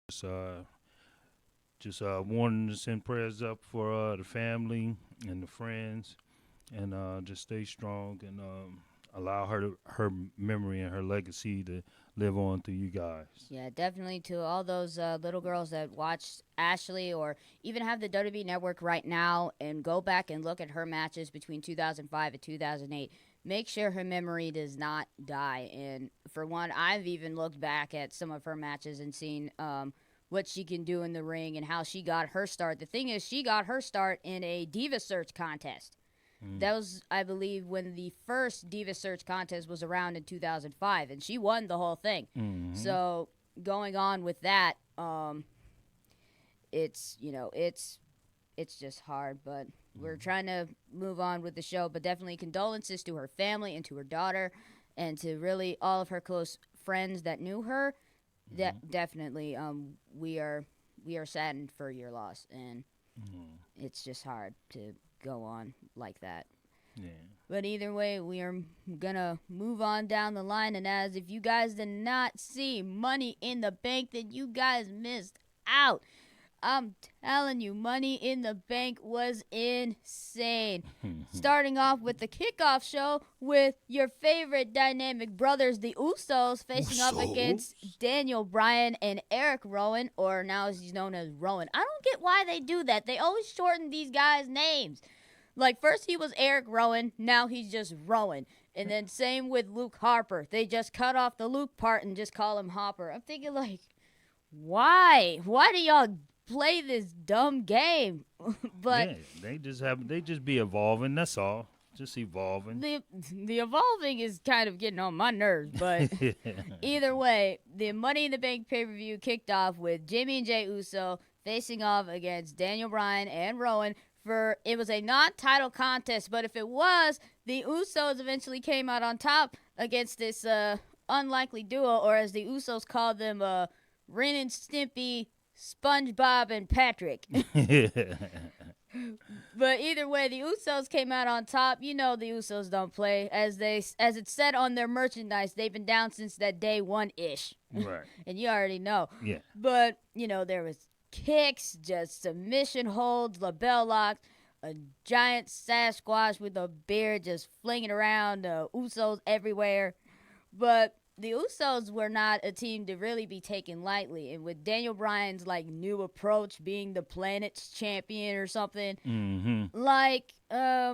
Just, wanting to send prayers up for the family and the friends, and just stay strong and allow her memory and her legacy to live on through you guys. Yeah, definitely to all those little girls that watch Ashley or even have the WWE Network right now and go back and look at her matches between 2005 and 2008. Make sure her memory does not die. And for one, I've even looked back at some of her matches and seen what she can do in the ring and how she got her start. The thing is, she got her start in a Diva Search contest. Mm. That was, I believe, when the first Diva Search contest was around in 2005, and she won the whole thing. Mm-hmm. So going on with that, it's it's just hard, but we're trying to move on with the show. But definitely condolences to her family and to her daughter, and to really all of her close friends that knew her. Mm-hmm. Definitely, we are saddened for your loss, and Mm-hmm. it's just hard to go on like that. Yeah. But either way, we are gonna move on down the line. And as if you guys did not see Money in the Bank, then you guys missed out. I'm telling you, Money in the Bank was insane. Starting off with the kickoff show with your favorite dynamic brothers, the Usos, facing up Usos. against Daniel Bryan and Eric Rowan, or now as he's known as Rowan. I don't get why they do that. They always shorten these guys' names. Like, first he was Eric Rowan, now he's just Rowan. And then same with Luke Harper. They just cut off the Luke part and just call him Hopper. I'm thinking, like, why? Why do y'all play this dumb game? But Yeah, they just be evolving. That's all. Just evolving. the evolving is kind of getting on my nerves. But either way, the Money in the Bank pay-per-view kicked off with Jimmy and Jay Uso facing off against Daniel Bryan and Rowan. For it was a non-title contest, but if it was, the Usos eventually came out on top against this unlikely duo, or as the Usos called them, Ren and Stimpy, SpongeBob and Patrick. But either way, the Usos came out on top. You know the Usos don't play, as it said on their merchandise. They've been down since that day one ish, Right. and you already know. Yeah. But there was kicks, just submission holds, label locks, a giant Sasquatch with a beard just flinging around, Usos everywhere. But the Usos were not a team to really be taken lightly. And with Daniel Bryan's like new approach being the planet's champion or something, Mm-hmm. like I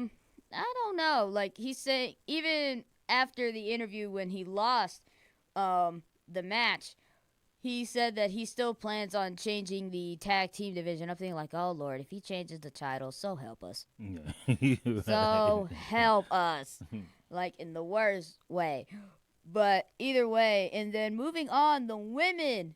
don't know. Like he said, even after the interview when he lost the match, he said that he still plans on changing the tag team division. I'm thinking like, oh Lord, if he changes the title, so help us. Yeah. So help us. Like in the worst way. But either way, and then moving on, the women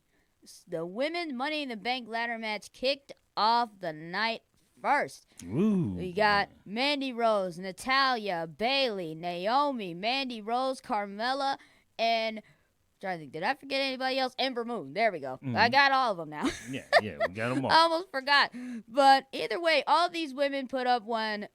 Money in the Bank ladder match kicked off the night first. Ooh. We got Mandy Rose, Natalia, Bailey, Naomi, Mandy Rose, Carmella, and trying to think, did I forget anybody else? Ember Moon. There we go. I got all of them now. Yeah, we got them all. I almost forgot. But either way, all these women put up one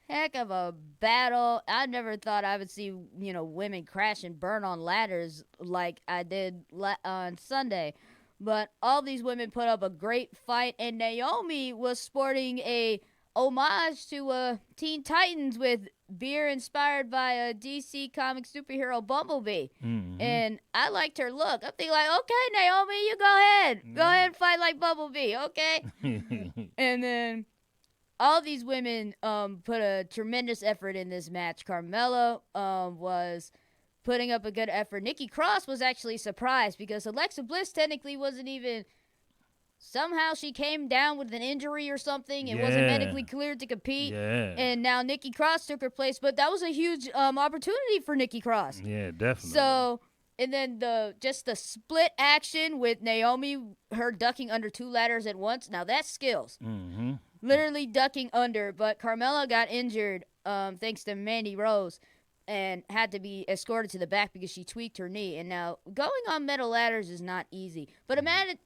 heck of a battle. I never thought I would see, women crash and burn on ladders like I did on Sunday. But all these women put up a great fight, and Naomi was sporting a homage to Teen Titans with beer inspired by a DC comic superhero Bumblebee. Mm-hmm. And I liked her look. I'm thinking like, okay, Naomi, you go ahead. Go ahead and fight like Bumblebee, okay? And then all these women put a tremendous effort in this match. Carmella was putting up a good effort. Nikki Cross was actually surprised because Alexa Bliss technically wasn't even. Somehow she came down with an injury or something and wasn't medically cleared to compete. Yeah. And now Nikki Cross took her place, but that was a huge opportunity for Nikki Cross. Yeah, definitely. So, and then the split action with Naomi, her ducking under two ladders at once. Now that's skills. Mm-hmm. Literally ducking under, but Carmella got injured thanks to Mandy Rose and had to be escorted to the back because she tweaked her knee. And now going on metal ladders is not easy. But imagine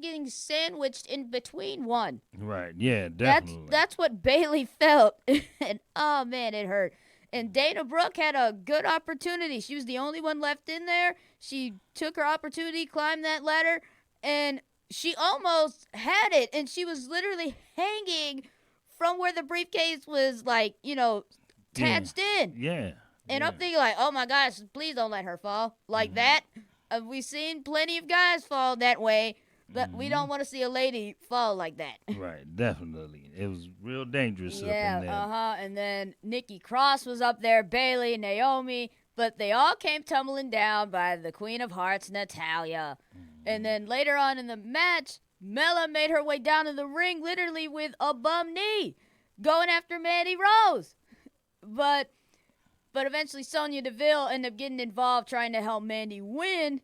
getting sandwiched in between one. Right. Yeah, definitely. That's what Bailey felt. And oh man, it hurt. And Dana Brooke had a good opportunity. She was the only one left in there. She took her opportunity, climbed that ladder, and she almost had it, and she was literally hanging from where the briefcase was, like, attached in. Yeah. And I'm thinking, like, oh my gosh, please don't let her fall like that. We've seen plenty of guys fall that way, but we don't want to see a lady fall like that. Right, definitely. It was real dangerous up in Yeah, there. And then Nikki Cross was up there, Bayley, Naomi, but they all came tumbling down by the Queen of Hearts, Natalya. And then later on in the match, Mella made her way down to the ring literally with a bum knee, going after Mandy Rose. But eventually Sonya Deville ended up getting involved trying to help Mandy win.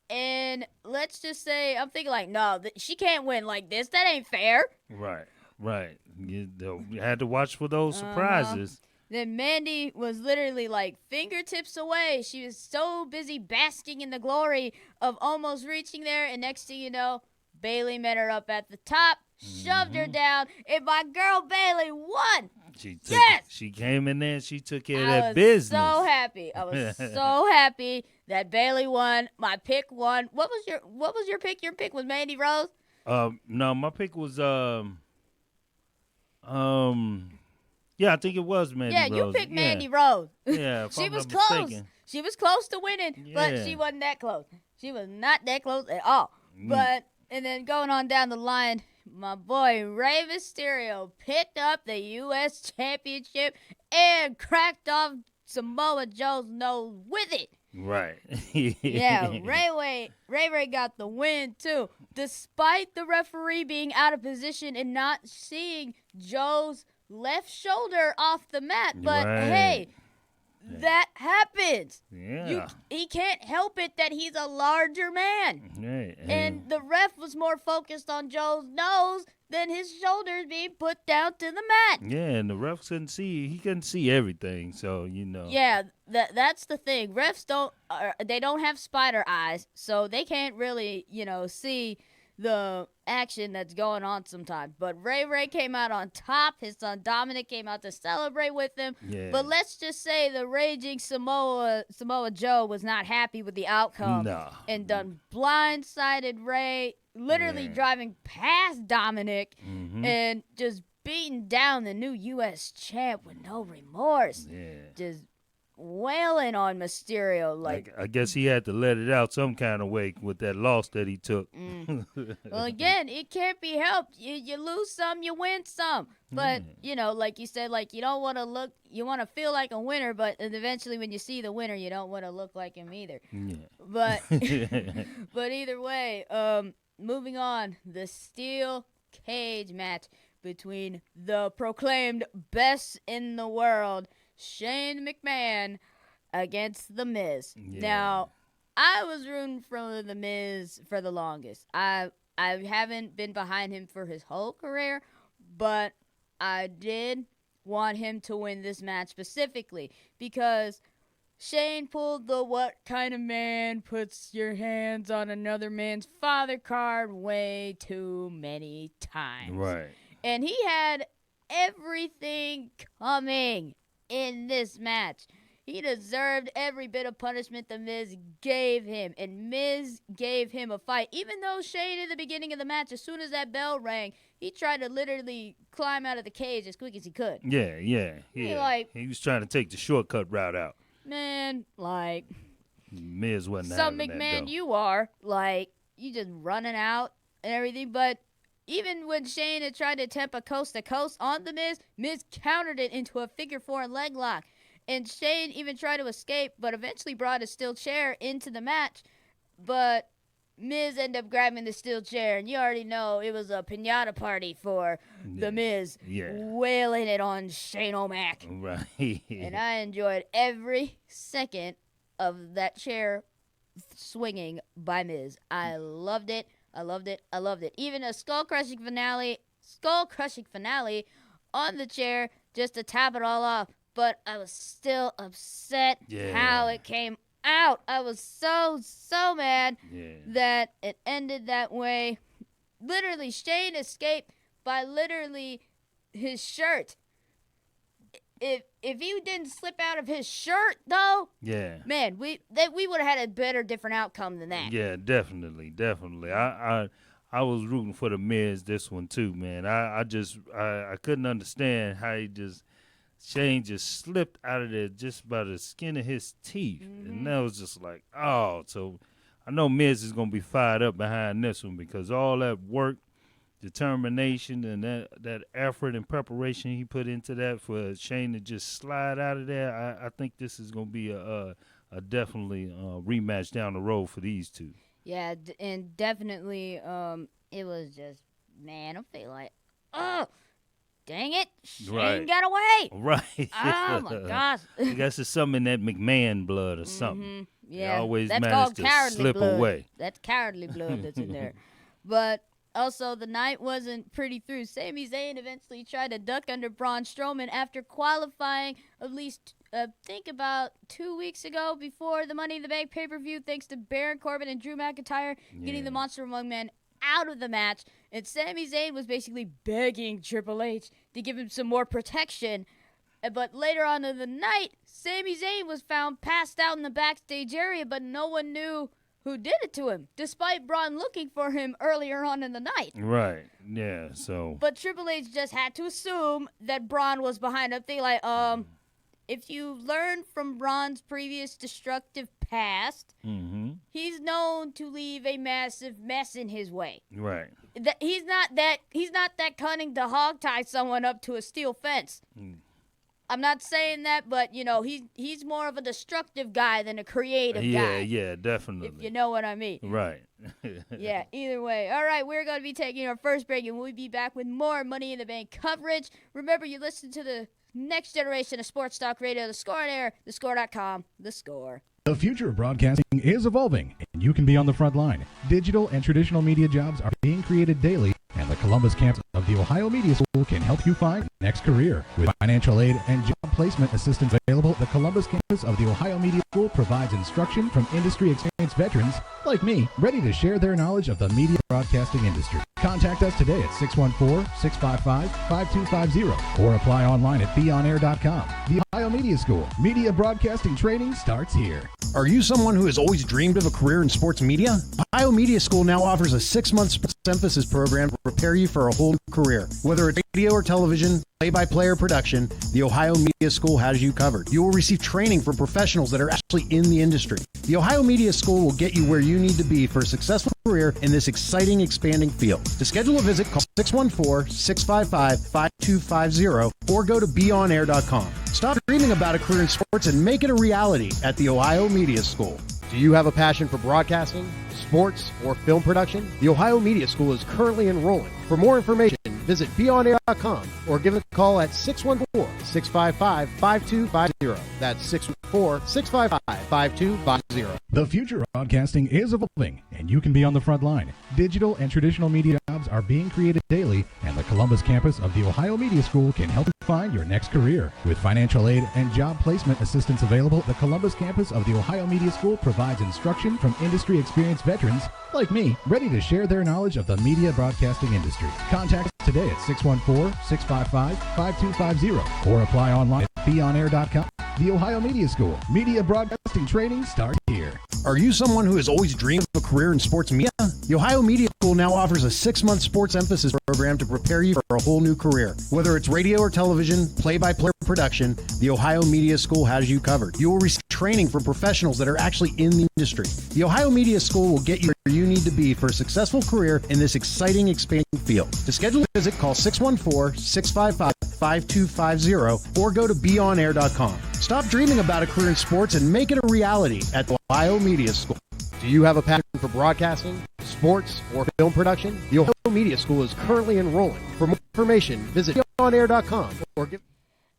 And let's just say, I'm thinking like, no, she can't win like this. That ain't fair. Right. You had to watch for those surprises. Then Mandy was literally like fingertips away. She was so busy basking in the glory of almost reaching there. And next thing you know, Bayley met her up at the top, shoved her down, and my girl Bayley won. She came in there and she took care of I that was business. so happy. I was so happy that Bayley won. My pick won. What was your pick? Your pick was Mandy Rose? No, my pick was yeah, I think it was Mandy Rose. Yeah, you picked Mandy Rose. Yeah, she was close. Mistaken. She was close to winning, but she wasn't that close. She was not that close at all. And then going on down the line, my boy Rey Mysterio picked up the U.S. Championship and cracked off Samoa Joe's nose with it. Right. Yeah, Ray got the win, too. Despite the referee being out of position and not seeing Joe's left shoulder off the mat. But, hey, that happens. Yeah. He can't help it that he's a larger man. Right. And the ref was more focused on Joe's nose than his shoulders being put down to the mat. Yeah, and the ref couldn't see. He couldn't see everything, so, Yeah, that's the thing. Refs don't have spider eyes, so they can't really, see the action that's going on sometimes. But Ray came out on top. His son Dominic came out to celebrate with him. Yeah. But let's just say the raging Samoa Joe was not happy with the outcome. No. And done blindsided Ray, literally driving past Dominic and just beating down the new U.S. champ with no remorse. Yeah. Just wailing on Mysterio. Like, I guess he had to let it out some kind of way with that loss that he took. Well, again, it can't be helped. You lose some, you win some. But, like you said, like, you don't want to you want to feel like a winner, but eventually when you see the winner, you don't want to look like him either. Yeah. But, but either way, moving on, the steel cage match between the proclaimed best in the world, Shane McMahon, against The Miz. Yeah. Now, I was rooting for The Miz for the longest. I haven't been behind him for his whole career, but I did want him to win this match specifically because Shane pulled the what kind of man puts your hands on another man's father card way too many times. Right. And he had everything coming in this match. He deserved every bit of punishment the Miz gave him. And Miz gave him a fight. Even though Shane in the beginning of the match, as soon as that bell rang, he tried to literally climb out of the cage as quick as he could. Yeah. He was trying to take the shortcut route out. Man, like, Miz wasn't some having that, McMahon though. you are. Like, you just running out and everything. But even when Shane had tried to attempt a coast-to-coast on the Miz, Miz countered it into a figure four leg lock. And Shane even tried to escape, but eventually brought a steel chair into the match. But Miz ended up grabbing the steel chair, and you already know it was a piñata party for the Miz, wailing it on Shane O'Mac. Right. And I enjoyed every second of that chair swinging by Miz. I loved it. I loved it. Even a skull-crushing finale on the chair just to top it all off. But I was still upset how it came out. I was so mad that it ended that way. Literally, Shane escaped by literally his shirt. If he didn't slip out of his shirt, though, man, we would have had a better, different outcome than that. Yeah, definitely. I was rooting for the Miz this one too, man. I couldn't understand how Shane just slipped out of there just by the skin of his teeth, and that was just like, oh. So I know Miz is gonna be fired up behind this one because all that work, determination, and that effort and preparation he put into that for Shane to just slide out of there. I think this is gonna be a definitely rematch down the road for these two. Yeah, and definitely, it was just, man, I'm feeling like, oh, dang it, Shane got away. Right. Oh, my gosh. I guess it's something in that McMahon blood or something. Yeah, they always that's manage called to cowardly slip blood. away. That's cowardly blood that's in there. But also, the night wasn't pretty through. Sami Zayn eventually tried to duck under Braun Strowman after qualifying at least, think about 2 weeks ago before the Money in the Bank pay-per-view, thanks to Baron Corbin and Drew McIntyre getting the Monster Among Men out of the match. And Sami Zayn was basically begging Triple H to give him some more protection. But later on in the night, Sami Zayn was found passed out in the backstage area, but no one knew who did it to him, despite Braun looking for him earlier on in the night. Right, yeah, so. But Triple H just had to assume that Braun was behind up. They like, if you learn from Braun's previous destructive past, he's known to leave a massive mess in his way. Right. He's not that cunning to hogtie someone up to a steel fence. I'm not saying that, but he's more of a destructive guy than a creative guy. Yeah, definitely. If you know what I mean. Right. Yeah, either way. All right, we're going to be taking our first break, and we'll be back with more Money in the Bank coverage. Remember, you listen to the next generation of sports talk radio, The Score on Air, thescore.com, The Score. The future of broadcasting is evolving, and you can be on the front line. Digital and traditional media jobs are being created daily, and the Columbus campus of the Ohio Media School can help you find your next career. With financial aid and job placement assistance available, the Columbus campus of the Ohio Media School provides instruction from industry experienced veterans like me, ready to share their knowledge of the media broadcasting industry. Contact us today at 614-655-5250 or apply online at beonair.com. The Ohio Media School. Media broadcasting training starts here. Are you someone who has always dreamed of a career in sports media? Ohio Media School now offers a 6-month sports emphasis program to prepare you for a whole new career. Whether it's radio or television, play-by-play or production, the Ohio Media School has you covered. You will receive training from professionals that are actually in the industry. The Ohio Media School will get you where you need to be for a successful career in this exciting, expanding field. To schedule a visit, call 614-655-5250 or go to beonair.com. Stop dreaming about a career in sports and make it a reality at the Ohio Media School. Do you have a passion for broadcasting, sports, or film production? The Ohio Media School is currently enrolling. For more information, visit beonair.com or give a call at 614-655-5250. That's 614-655-5250. The future of broadcasting is evolving, and you can be on the front line. Digital and traditional media jobs are being created daily, and the Columbus campus of the Ohio Media School can help you find your next career. With financial aid and job placement assistance available, the Columbus campus of the Ohio Media School provides instruction from industry experienced veterans like me, ready to share their knowledge of the media broadcasting industry. Contact us today at 614-655-5250 or apply online at beonair.com. The Ohio Media School. Media broadcasting training starts here. Are you someone who has always dreamed of a career in sports media? The Ohio Media School now offers a 6-month sports emphasis program to prepare you for a whole new career. Whether it's radio or television, play-by-play production, the Ohio Media School has you covered. You will receive training from professionals that are actually in the industry. The Ohio Media School will get you where you need to be for a successful career in this exciting, expanding field. To schedule a visit, call 614-655-5250 or go to beonair.com. Stop dreaming about a career in sports and make it a reality at the Ohio Media School. Do you have a passion for broadcasting, sports, or film production? The Ohio Media School is currently enrolling. For more information, visit beonair.com or give...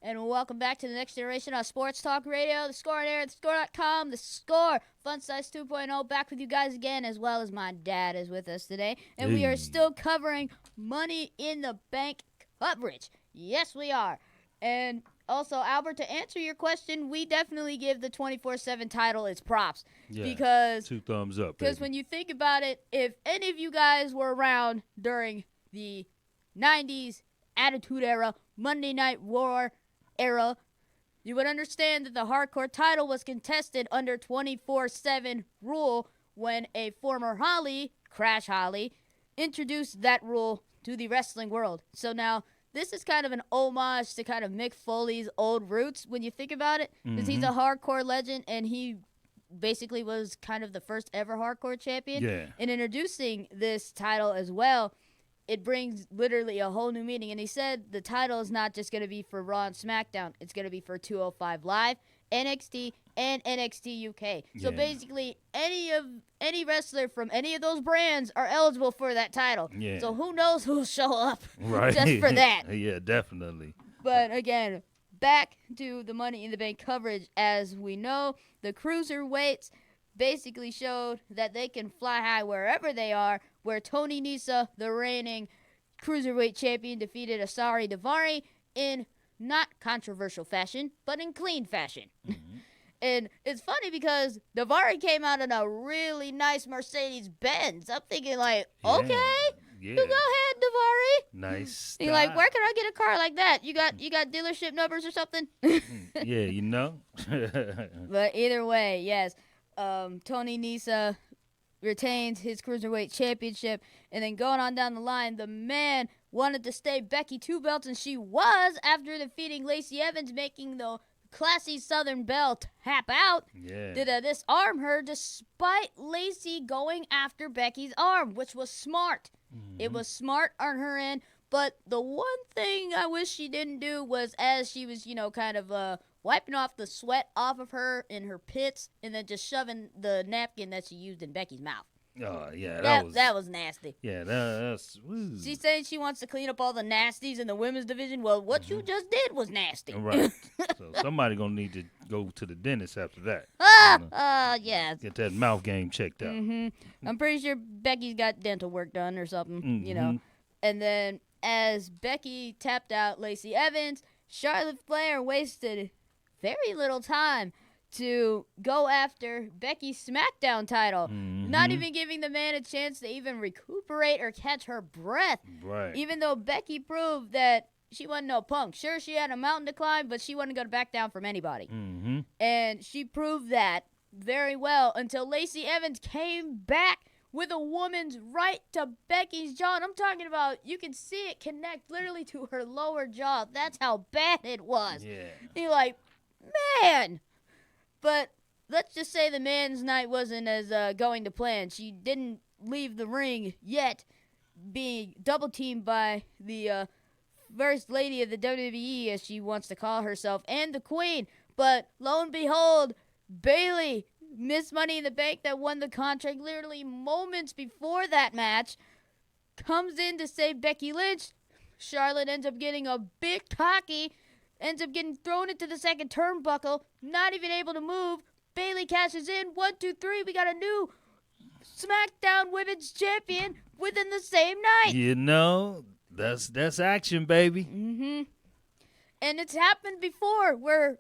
And welcome back to the next generation of Sports Talk Radio, The Score on Air, thescore.com, The Score, Fun Size 2.0, back with you guys again, as well as my dad is with us today. And we are still covering Money in the Bank coverage. Yes, we are. And also, Albert, to answer your question, we definitely give the 24/7 title its props. Yeah, because 2 thumbs up. Because when you think about it, if any of you guys were around during the 90s Attitude Era, Monday Night War era, you would understand that the Hardcore title was contested under 24/7 rule when a former Holly, Crash Holly, introduced that rule to the wrestling world. So now this is kind of an homage to kind of Mick Foley's old roots when you think about it, because he's a hardcore legend and he basically was kind of the first ever hardcore champion. Yeah. And introducing this title as well, it brings literally a whole new meaning. And he said the title is not just going to be for Raw and SmackDown. It's going to be for 205 Live, NXT, and NXT UK. So Yeah. basically, any wrestler from any of those brands are eligible for that title. Yeah. So who knows who'll show up Right. just for that. Yeah, definitely. But again, back to the Money in the Bank coverage. As we know, the cruiserweights basically showed that they can fly high wherever they are, where Tony Nesa, the reigning cruiserweight champion, defeated Asari Davari in not controversial fashion, but in clean fashion. And it's funny because Davari came out in a really nice Mercedes-Benz. I'm thinking like, okay, Yeah. you go ahead, Davari. Nice. You're like, style. where can I get a car like that? You got dealership numbers or something? Yeah, you know. But either way, yes. Tony Nesa retains his Cruiserweight Championship. And then going on down the line, the man wanted to stay Becky 2 belts, and she was after defeating Lacey Evans, making the classy Southern Belle tap out. Yeah. Did disarm her despite Lacey going after Becky's arm, which was smart. It was smart on her end. But the one thing I wish she didn't do was, as she was, kind of wiping off the sweat off of her in her pits, and then just shoving the napkin that she used in Becky's mouth. Oh, yeah. That was nasty. Yeah, that's. Ooh. She's saying she wants to clean up all the nasties in the women's division. Well, what you just did was nasty. Right. So somebody gonna need to go to the dentist after that. Yeah. Get that mouth game checked out. I'm pretty sure Becky's got dental work done or something, And then as Becky tapped out Lacey Evans, Charlotte Flair wasted very little time to go after Becky's SmackDown title, not even giving the man a chance to even recuperate or catch her breath. Right. Even though Becky proved that she wasn't no punk. Sure, she had a mountain to climb, but she wasn't going to back down from anybody. And she proved that very well until Lacey Evans came back with a woman's right to Becky's jaw. And I'm talking about, you can see it connect literally to her lower jaw. That's how bad it was. Yeah. And you're like, man. But let's just say the man's night wasn't as going to plan. She didn't leave the ring yet, being double teamed by the first lady of the WWE, as she wants to call herself, and the queen. But lo and behold, Bayley, Miss Money in the Bank that won the contract literally moments before that match, comes in to save Becky Lynch. Charlotte ends up getting a bit cocky, ends up getting thrown into the second turnbuckle, not even able to move. Bayley cashes in. 1, 2, 3. We got a new SmackDown Women's Champion within the same night. You know, that's action, baby. And it's happened before where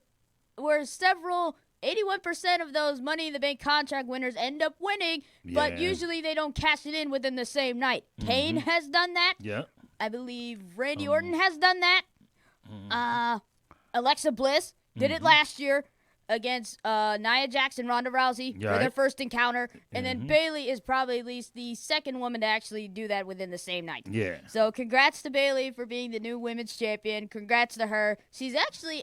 several 81% of those Money in the Bank contract winners end up winning, but Yeah. usually they don't cash it in within the same night. Kane has done that. Yeah. I believe Randy Orton has done that. Alexa Bliss did it last year against Nia Jax and Ronda Rousey for their Right. first encounter. And then Bayley is probably at least the second woman to actually do that within the same night. Yeah. So congrats to Bayley for being the new women's champion. Congrats to her. She's actually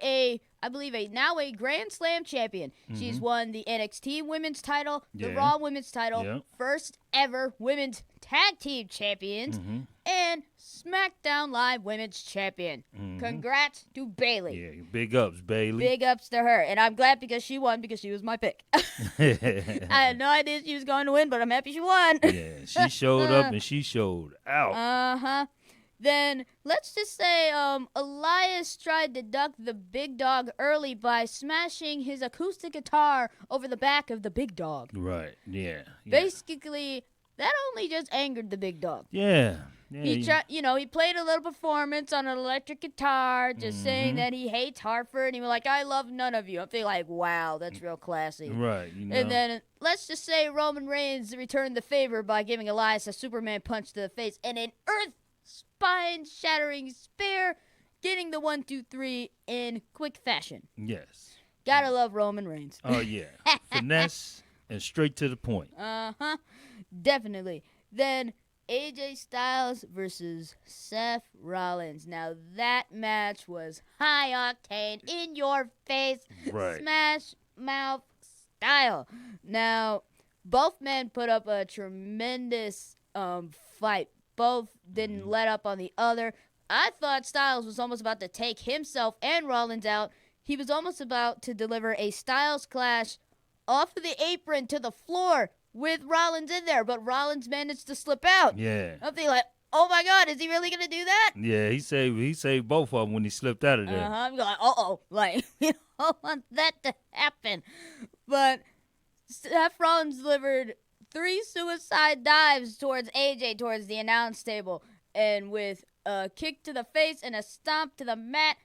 I believe now a Grand Slam champion. She's won the NXT women's title, the Yeah. Raw women's title, Yeah. first ever women's tag team champions, and SmackDown Live women's champion. Congrats to Bayley. Yeah. Big ups, Bailey. Big ups to her. And I'm glad because she won, because she was my pick. I had no idea she was going to win, but I'm happy she won. Yeah. She showed up and she showed out. Then let's just say Elias tried to duck the big dog early by smashing his acoustic guitar over the back of the big dog. Right. Yeah. Yeah. Basically, that only just angered the big dog. Yeah. Yeah. He he played a little performance on an electric guitar, just saying that he hates Hartford, and he was like, "I love none of you." I'm feeling like, wow, that's real classy. Right. You know. And then let's just say Roman Reigns returned the favor by giving Elias a Superman punch to the face and an spine-shattering spear, getting the 1, 2, 3 in quick fashion. Yes. Gotta love Roman Reigns. Oh yeah. Finesse and straight to the point. Definitely. Then AJ Styles versus Seth Rollins. Now that match was high octane, in your face, Right. smash mouth style. Now both men put up a tremendous fight. Both didn't let up on the other. I thought Styles was almost about to take himself and Rollins out. He was almost about to deliver a Styles clash off of the apron to the floor with Rollins in there, but Rollins managed to slip out. Yeah. I'm thinking like, oh my God, is he really gonna do that? Yeah, he saved both of them when he slipped out of there. I'm like, uh-oh, like, you don't want that to happen. But Seth Rollins delivered 3 suicide dives towards AJ towards the announce table, and with a kick to the face and a stomp to the mat,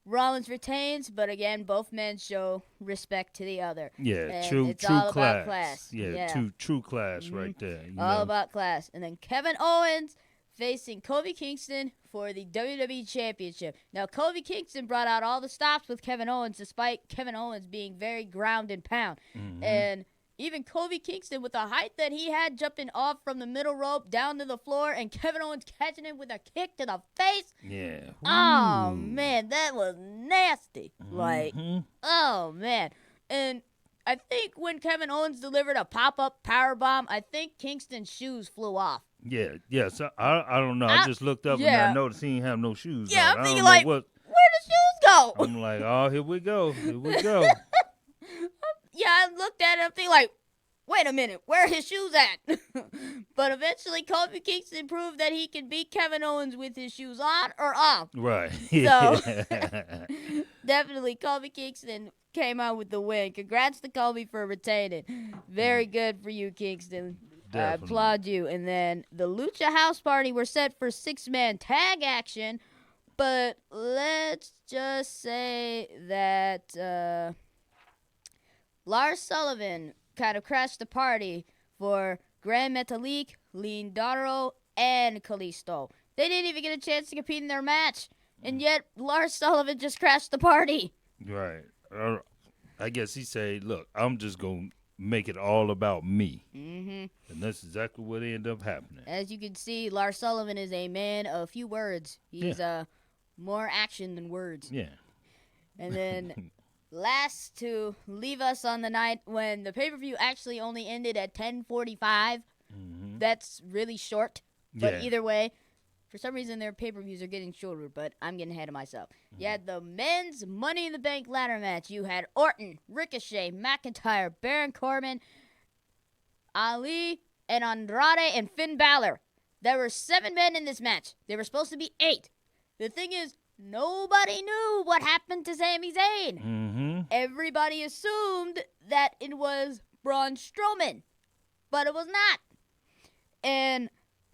Rollins retains, but again, both men show respect to the other. Yeah, And true it's true all class. about class. Yeah, true class right there. You All know? about class. And then Kevin Owens facing Kofi Kingston for the WWE Championship. Now, Kofi Kingston brought out all the stops with Kevin Owens, despite Kevin Owens being very ground and pound. And even Kofi Kingston, with the height that he had, jumping off from the middle rope down to the floor, and Kevin Owens catching him with a kick to the face. Yeah. Oh, Ooh. man, that was nasty. Like, oh, man. And I think when Kevin Owens delivered a pop-up powerbomb, I think Kingston's shoes flew off. Yeah. So I don't know. I just looked up and yeah. I noticed he didn't have no shoes. Yeah, on. I'm I don't thinking know like, what. where the shoes go? I'm like, oh, here we go. Yeah, I looked at it, I'm thinking like, wait a minute, where are his shoes at? But eventually, Kofi Kingston proved that he can beat Kevin Owens with his shoes on or off. Right. So, definitely, Kofi Kingston came out with the win. Congrats to Kofi for retaining. Very good for you, Kingston. I Definitely. applaud you. And then the Lucha House Party were set for 6-man tag action. But let's just say that Lars Sullivan kind of crashed the party for Grand Metalik, Lindaro, and Kalisto. They didn't even get a chance to compete in their match. And yet, Lars Sullivan just crashed the party. Right. I guess he said, look, I'm just going to make it all about me. And that's exactly what ended up happening. As you can see, Lars Sullivan is a man of few words. He's more action than words. Yeah. And then last to leave us on the night when the pay-per-view actually only ended at 10:45. That's really short. But Yeah. either way, for some reason their pay-per-views are getting shorter, but I'm getting ahead of myself. You had the men's Money in the Bank ladder match. You had Orton, Ricochet, McIntyre, Baron Corbin, Ali, and Andrade, and Finn Balor. There were 7 men in this match. There were supposed to be 8. The thing is, nobody knew what happened to Sami Zayn. Everybody assumed that it was Braun Strowman, but it was not. And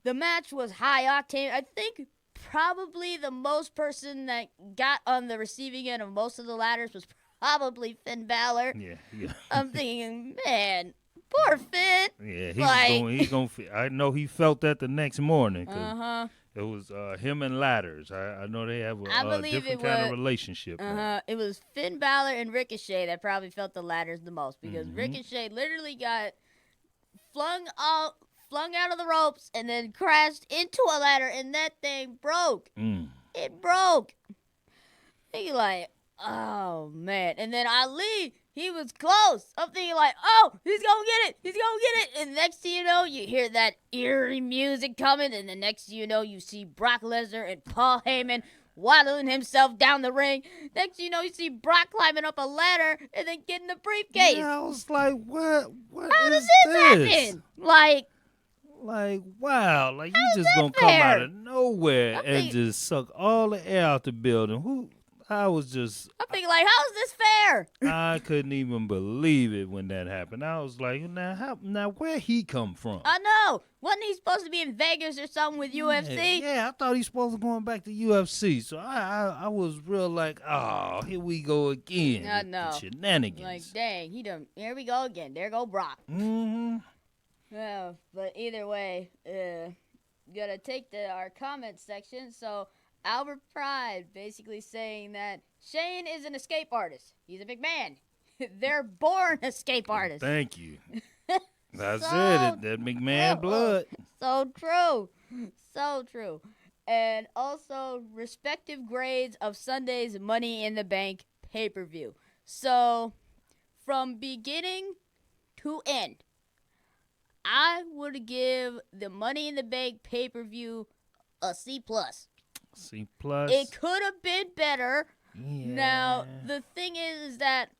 the match was high octane. I think probably the most person that got on the receiving end of most of the ladders was probably Finn Balor. Yeah. I'm thinking, man, poor Finn. Yeah, Like- he's going to I know he felt that the next morning. 'Cause it was him and Ladders. I know they have I a believe different it kind was- of relationship. now. It was Finn Balor and Ricochet that probably felt the ladders the most because Ricochet literally got flung out of the ropes and then crashed into a ladder, and that thing broke. It broke. Thinking like, oh man. And then Ali, he was close. I'm thinking like, oh, he's gonna get it. He's gonna get it. And next thing you know, you hear that eerie music coming, and the next thing you know, you see Brock Lesnar and Paul Heyman waddling himself down the ring. Next thing you know, you see Brock climbing up a ladder and then getting the briefcase. Yeah, I was like, what How is does this happen? Like, Like, wow, like you just that gonna come fair? out of nowhere I'm and thinking- just suck all the air out the building. I was just, I'm thinking like, how is this fair? I couldn't even believe it when that happened. I was like, now where he come from? I know. Wasn't he supposed to be in Vegas or something with UFC? Yeah, I thought he's supposed to going back to UFC. So I was real like, oh, here we go again. I with the know. shenanigans. Like, dang, he done. Here we go again. There go Brock. Yeah, but either way, gotta take our comment section. So Albert Pride basically saying that Shane is an escape artist. He's a big man. They're born escape artists. Thank you. I So said it. That McMahon true. blood. So true. So true. And also respective grades of Sunday's Money in the Bank pay-per-view. So from beginning to end, I would give the Money in the Bank pay-per-view a C+. C plus. It could have been better. Yeah. Now, the thing is that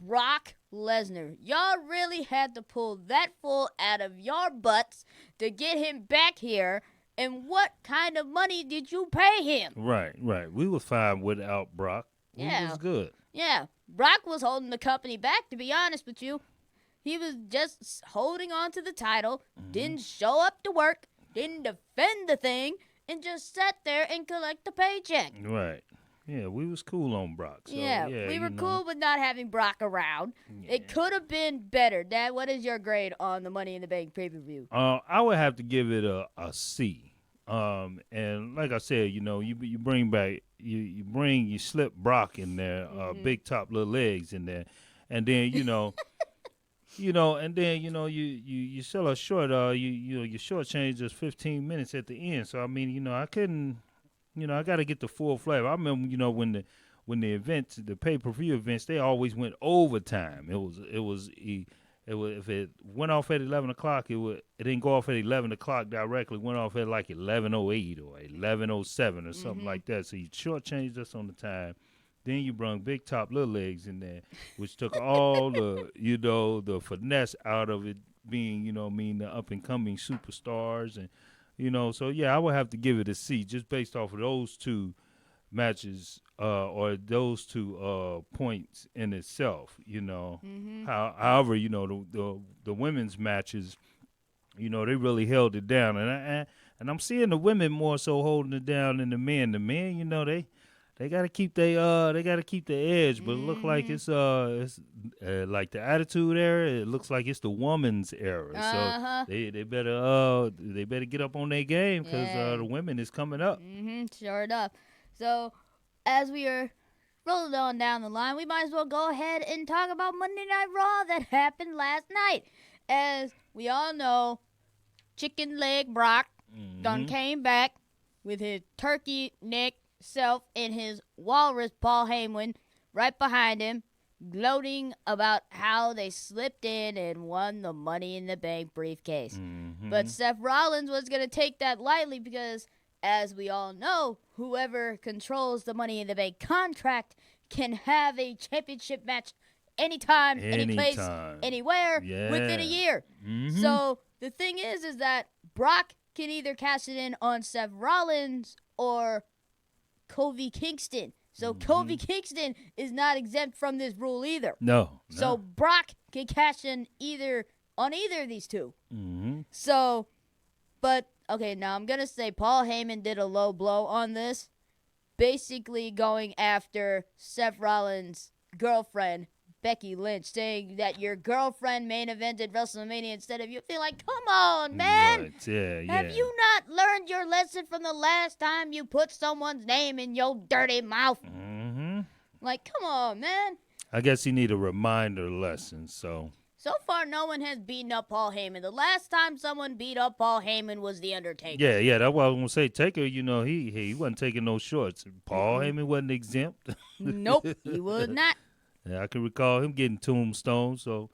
Brock Lesnar, y'all really had to pull that fool out of your butts to get him back here. And what kind of money did you pay him? Right. We was fine without Brock. Yeah. We was good. Yeah, Brock was holding the company back, to be honest with you. He was just holding on to the title, didn't show up to work, didn't defend the thing, and just sat there and collect the paycheck. Right. Yeah, we was cool on Brock. So, yeah, we were cool with not having Brock around. Yeah. It could have been better. Dad, what is your grade on the Money in the Bank pay-per-view? I would have to give it a C. And like I said, you bring back you slip Brock in there, big top little legs in there, and then you sell us short. You shortchange us 15 minutes at the end. So I mean, I couldn't. I got to get the full flavor. I remember, when the events, the pay-per-view events, they always went overtime. It was if it went off at 11 o'clock, it didn't go off at 11 o'clock directly. It went off at like 11:08 or 11:07 or something like that. So you shortchanged us on the time. Then you brung big top little legs in there, which took all the the finesse out of it being the up and coming superstars and. So yeah, I would have to give it a C just based off of those two matches or those two points in itself. However, the women's matches, they really held it down, and I'm seeing the women more so holding it down than the men. The men, they gotta keep their edge, but it look like it's like the Attitude Era. It looks like it's the woman's era. So they better get up on their game because the women is coming up. Sure enough. So as we are rolling on down the line, we might as well go ahead and talk about Monday Night Raw that happened last night. As we all know, Chicken Leg Brock done came back with his turkey neck self and his walrus Paul Heyman right behind him, gloating about how they slipped in and won the Money in the Bank briefcase. But Seth Rollins was going to take that lightly because, as we all know, whoever controls the Money in the Bank contract can have a championship match anytime, any place, anywhere within a year. So the thing is that Brock can either cash it in on Seth Rollins or Kofi Kingston. So Kofi Kingston is not exempt from this rule either. No. So Brock can cash in on either of these two. So, but, okay, now I'm going to say Paul Heyman did a low blow on this, basically going after Seth Rollins' girlfriend, Becky Lynch, saying that your girlfriend main evented WrestleMania instead of you. Feel like, come on, man. Right. Yeah. Have you not learned your lesson from the last time you put someone's name in your dirty mouth? Like, come on, man. I guess he need a reminder lesson, So far, no one has beaten up Paul Heyman. The last time someone beat up Paul Heyman was The Undertaker. Yeah, that's what I was going to say. Taker, he wasn't taking no shorts. Paul Heyman wasn't exempt. Nope, he was not. Yeah, I can recall him getting tombstone, so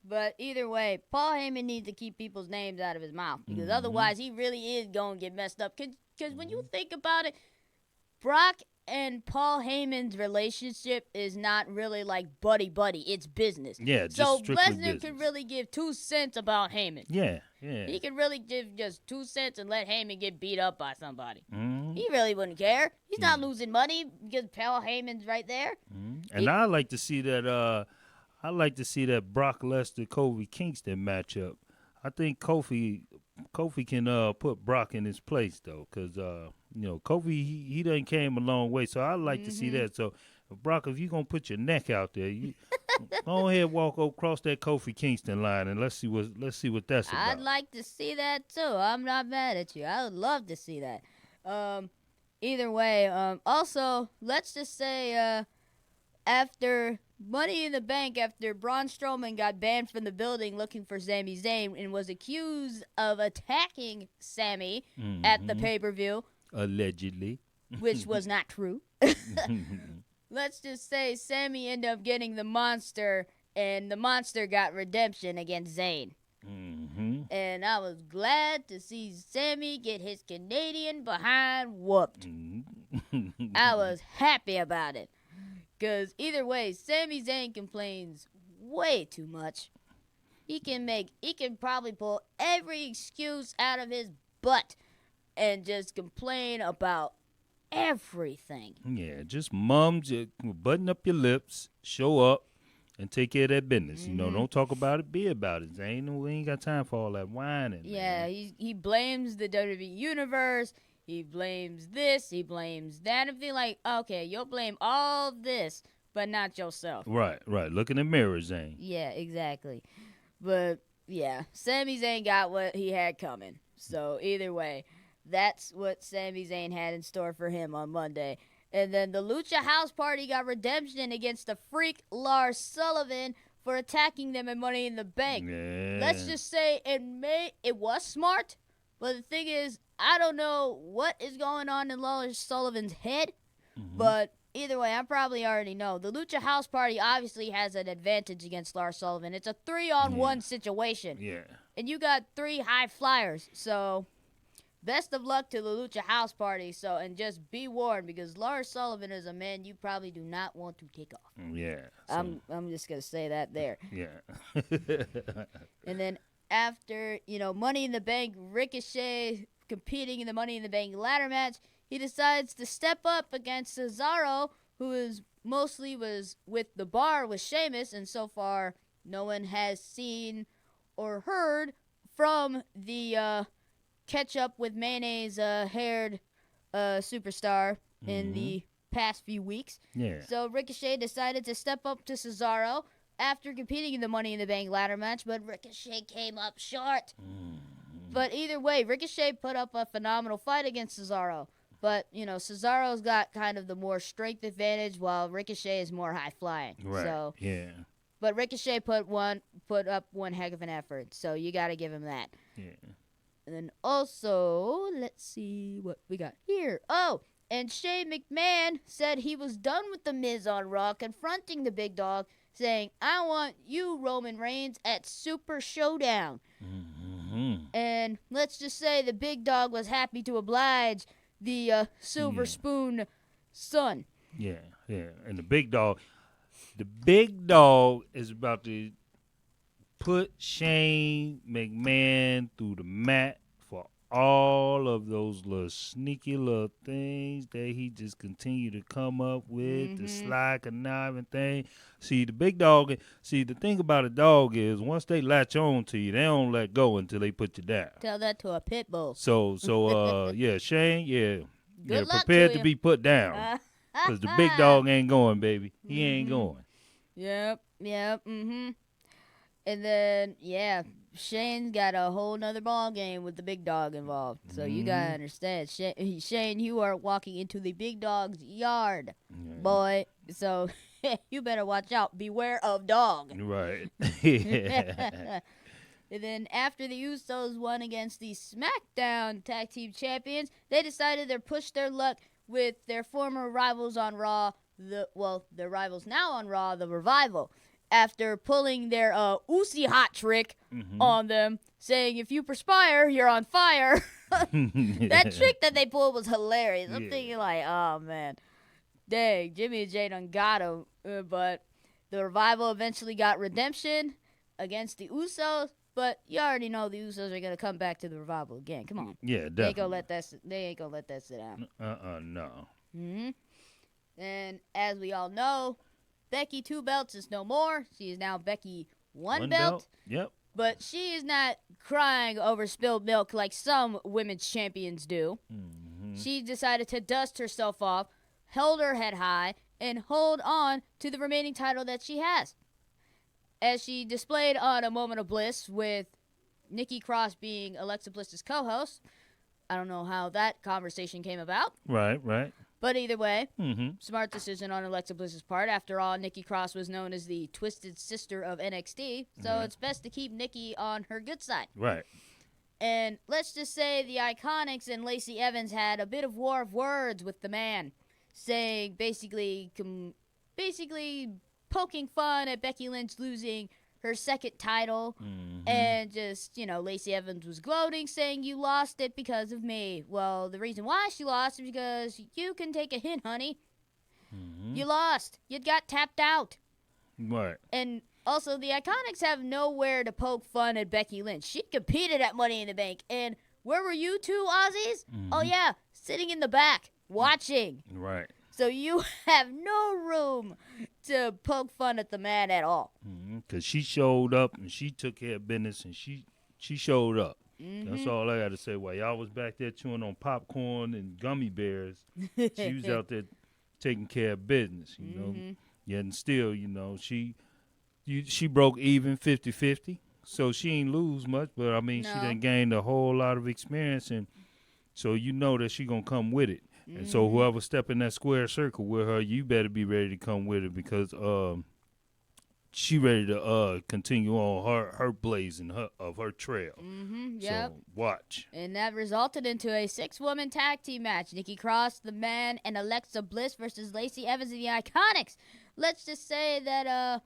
But either way, Paul Heyman needs to keep people's names out of his mouth because otherwise he really is going to get messed up. Because when you think about it, Brock and Paul Heyman's relationship is not really like buddy-buddy. It's business. Yeah, just so strictly Lesnar business. can really give 2 cents about Heyman. Yeah. He can really give just 2 cents and let Heyman get beat up by somebody. Mm-hmm. He really wouldn't care. He's not losing money because Paul Heyman's right there. And I like to see that. I like to see that Brock Lesnar Kofi Kingston matchup. I think Kofi can put Brock in his place though, because Kofi he done came a long way. So I like to see that. So Brock, if you gonna put your neck out there, you go ahead, walk across that Kofi Kingston line, and let's see what that's about. I'd like to see that too. I'm not mad at you. I would love to see that. Either way, also let's just say after Money in the Bank, after Braun Strowman got banned from the building looking for Sami Zayn and was accused of attacking Sami at the pay-per-view, Allegedly. which was not true. Let's just say Sami ended up getting the monster, and the monster got redemption against Zayn. And I was glad to see Sami get his Canadian behind whooped. I was happy about it. Because either way, Sami Zayn complains way too much. He can probably pull every excuse out of his butt and just complain about everything. Yeah, just button up your lips, show up, and take care of that business. You know, don't talk about it, be about it. We ain't got time for all that whining. Yeah, man. he blames the WWE Universe. He blames this. He blames that. And be like, okay, you'll blame all this, but not yourself. Right. Look in the mirror, Zane. Yeah, exactly. But, yeah, Sami Zayn got what he had coming. So, either way, that's what Sami Zayn had in store for him on Monday. And then the Lucha House Party got redemption against the freak Lars Sullivan for attacking them in Money in the Bank. Yeah. Let's just say it was smart, but the thing is, I don't know what is going on in Lars Sullivan's head, but either way, I probably already know. The Lucha House Party obviously has an advantage against Lars Sullivan. It's a 3-on-1 situation. Yeah. And you got 3 high flyers, so best of luck to the Lucha House Party. So, and just be warned, because Lars Sullivan is a man you probably do not want to take off. Yeah. So, I'm just gonna say that there. yeah. And then after Money in the Bank, Ricochet competing in the Money in the Bank ladder match, he decides to step up against Cesaro, who was with the Bar with Sheamus, and so far no one has seen or heard from the ketchup with mayonnaise haired superstar in the past few weeks. Yeah. So Ricochet decided to step up to Cesaro after competing in the Money in the Bank ladder match, but Ricochet came up short. But either way, Ricochet put up a phenomenal fight against Cesaro. But, Cesaro's got kind of the more strength advantage, while Ricochet is more high flying. Right. So, yeah. but Ricochet put up one heck of an effort. So you got to give him that. Yeah. And then also, let's see what we got here. Oh, and Shane McMahon said he was done with The Miz on Raw, confronting the big dog, saying, I want you, Roman Reigns, at Super Showdown. And let's just say the big dog was happy to oblige the Silver Spoon son. Yeah. And the big dog is about to put Shane McMahon through the mat for all of those little sneaky little things that he just continued to come up with, the sly conniving thing. See, the thing about a dog is once they latch on to you, they don't let go until they put you down. Tell that to a pit bull. So yeah, Shane, Good luck prepared to to be put down. Because the big dog ain't going, baby. He ain't going. Yep, And then, Shane's got a whole nother ball game with the big dog involved. So you got to understand. Shane, you are walking into the big dog's yard, boy. So you better watch out. Beware of dog. Right. And then after the Usos won against the SmackDown Tag Team Champions, they decided to push their luck with their former rivals on Raw, their rivals now on Raw, the Revival, after pulling their Uzi hot trick on them, saying, if you perspire, you're on fire. That trick that they pulled was hilarious. I'm thinking like, oh, man. Dang, Jimmy and Jay done got him. But the Revival eventually got redemption against the Usos. But you already know the Usos are gonna come back to the Revival again. Come on. Yeah, definitely. They ain't gonna let that sit down. No. And as we all know, Becky 2 belts is no more. She is now Becky 1 belt. Yep. But she is not crying over spilled milk like some women's champions do. She decided to dust herself off, held her head high, and hold on to the remaining title that she has. As she displayed on A Moment of Bliss with Nikki Cross being Alexa Bliss's co-host. I don't know how that conversation came about. Right. But either way, Mm-hmm. smart decision on Alexa Bliss's part. After all, Nikki Cross was known as the twisted sister of NXT, so it's best to keep Nikki on her good side. Right. And let's just say the Iconics and Lacey Evans had a bit of war of words with the man, saying basically poking fun at Becky Lynch losing her second title. And just, Lacey Evans was gloating, saying, "You lost it because of me." Well, the reason why she lost is because you can take a hint, honey. You lost. You got tapped out. Right. And also, the Iconics have nowhere to poke fun at Becky Lynch. She competed at Money in the Bank. And where were you two, Aussies? Oh, yeah, sitting in the back, watching. Right. So you have no room to poke fun at the man at all. Because she showed up and she took care of business and she showed up. That's all I got to say. While y'all was back there chewing on popcorn and gummy bears, she was out there taking care of business, you know. Yeah, and still, she broke even 50-50, so she ain't lose much. But, I mean, she No. done gained a whole lot of experience, and so you know that she going to come with it. And so whoever step in that square circle with her, you better be ready to come with it because she ready to continue on her blazing of her trail. Yep. So watch. And that resulted into a 6-woman tag team match. Nikki Cross, the man, and Alexa Bliss versus Lacey Evans and the Iconics. Let's just say that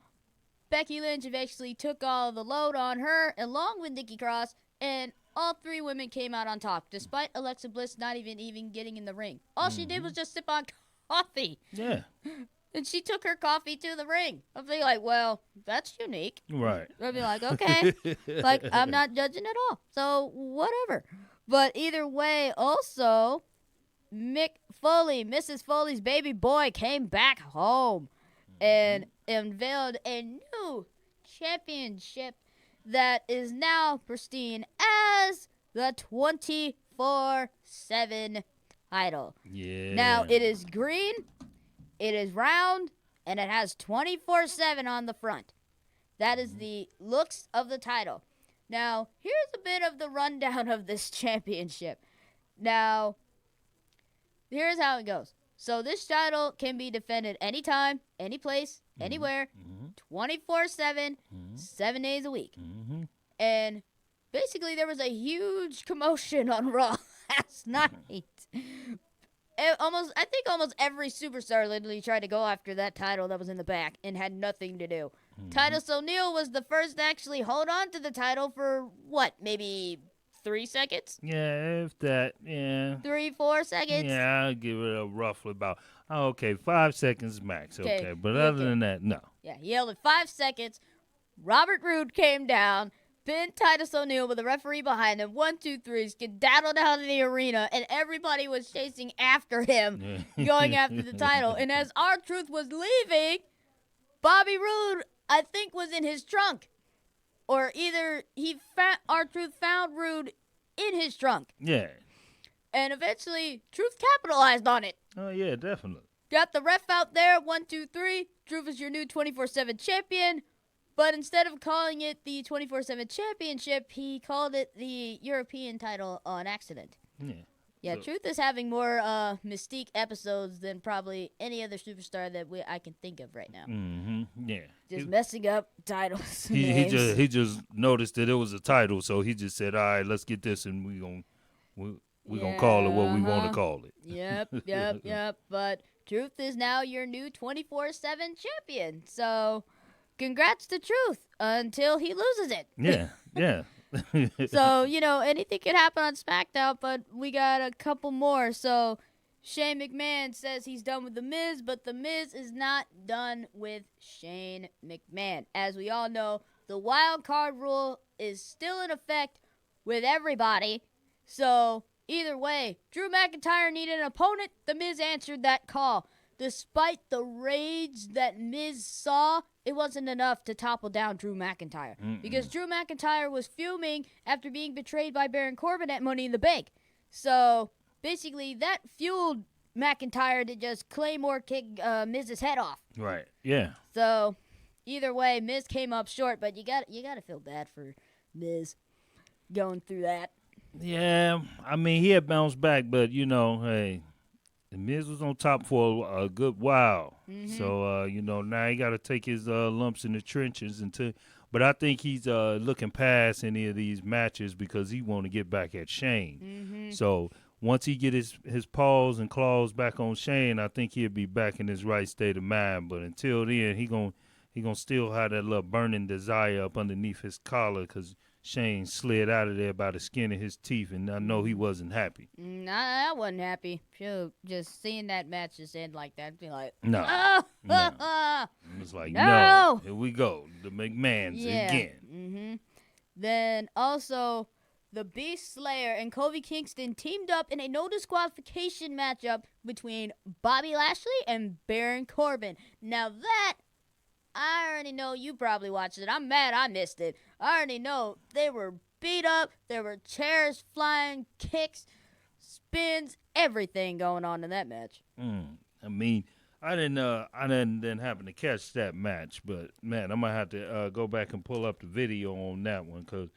Becky Lynch eventually took all the load on her along with Nikki Cross, and all 3 women came out on top, despite Alexa Bliss not even getting in the ring. All she did was just sip on coffee. Yeah. And she took her coffee to the ring. I'll be like, well, that's unique. Right. I'll be like, okay. Like, I'm not judging at all. So, whatever. But either way, also, Mick Foley, Mrs. Foley's baby boy, came back home and unveiled a new championship that is now pristine as the 24/7 title. Yeah. Now, it is green, it is round, and it has 24/7 on the front. That is the looks of the title. Now, here's a bit of the rundown of this championship. Now, here's how it goes. So this title can be defended anytime, any place, anywhere, 24/7, 7 days a week. And basically, there was a huge commotion on Raw last night. I think almost every superstar literally tried to go after that title that was in the back and had nothing to do. Titus O'Neil was the first to actually hold on to the title for, maybe 3 seconds? Yeah, if that, yeah. 3-4 seconds? Yeah, I'll give it a roughly about, 5 seconds max, okay. But other than that, no. Yeah, he held it 5 seconds. Robert Roode came down, pinned Titus O'Neil with a referee behind him. 1, 2, 3, skedaddled out of the arena, and everybody was chasing after him, going after the title. And as R-Truth was leaving, Bobby Roode, I think, was in his trunk. Or either R-Truth found Roode in his trunk. Yeah. And eventually, Truth capitalized on it. Oh, yeah, definitely. Got the ref out there, 1, 2, 3. Truth is your new 24/7 champion. But instead of calling it the 24/7 championship, he called it the European title on accident. Yeah. Yeah, So- Truth is having more Mystique episodes than probably any other superstar that I can think of right now. Yeah. Just messing up titles. He names. just noticed that it was a title, so he just said, "All right, let's get this, and we gonna call it what we want to call it." Yep. But Truth is now your new 24/7 champion. So, congrats to Truth until he loses it. Yeah. So, anything could happen on SmackDown, but we got a couple more. So, Shane McMahon says he's done with The Miz, but The Miz is not done with Shane McMahon. As we all know, the wild card rule is still in effect with everybody. So, either way, Drew McIntyre needed an opponent. The Miz answered that call. Despite the rage that Miz saw, it wasn't enough to topple down Drew McIntyre. Because Drew McIntyre was fuming after being betrayed by Baron Corbin at Money in the Bank. So, basically, that fueled McIntyre to just Claymore kick Miz's head off. Right. Yeah. So, either way, Miz came up short, but you got to feel bad for Miz going through that. Yeah. I mean, he had bounced back, but hey, The Miz was on top for a good while. So, now he got to take his lumps in the trenches but I think he's looking past any of these matches because he want to get back at Shane. So once he get his paws and claws back on Shane, I think he'll be back in his right state of mind. But until then, he gonna still have that little burning desire up underneath his collar because Shane slid out of there by the skin of his teeth, and I know he wasn't happy. I wasn't happy. Shoot, just seeing that match just end like that, be like, No. oh, No. It was like, No. no, here we go, the McMahons again. Then also, the Beast Slayer and Kofi Kingston teamed up in a no disqualification matchup between Bobby Lashley and Baron Corbin. Now that, I already know you probably watched it. I'm mad I missed it. I already know they were beat up. There were chairs flying, kicks, spins, everything going on in that match. I mean, I didn't happen to catch that match, but man, I'm gonna have to go back and pull up the video on that one because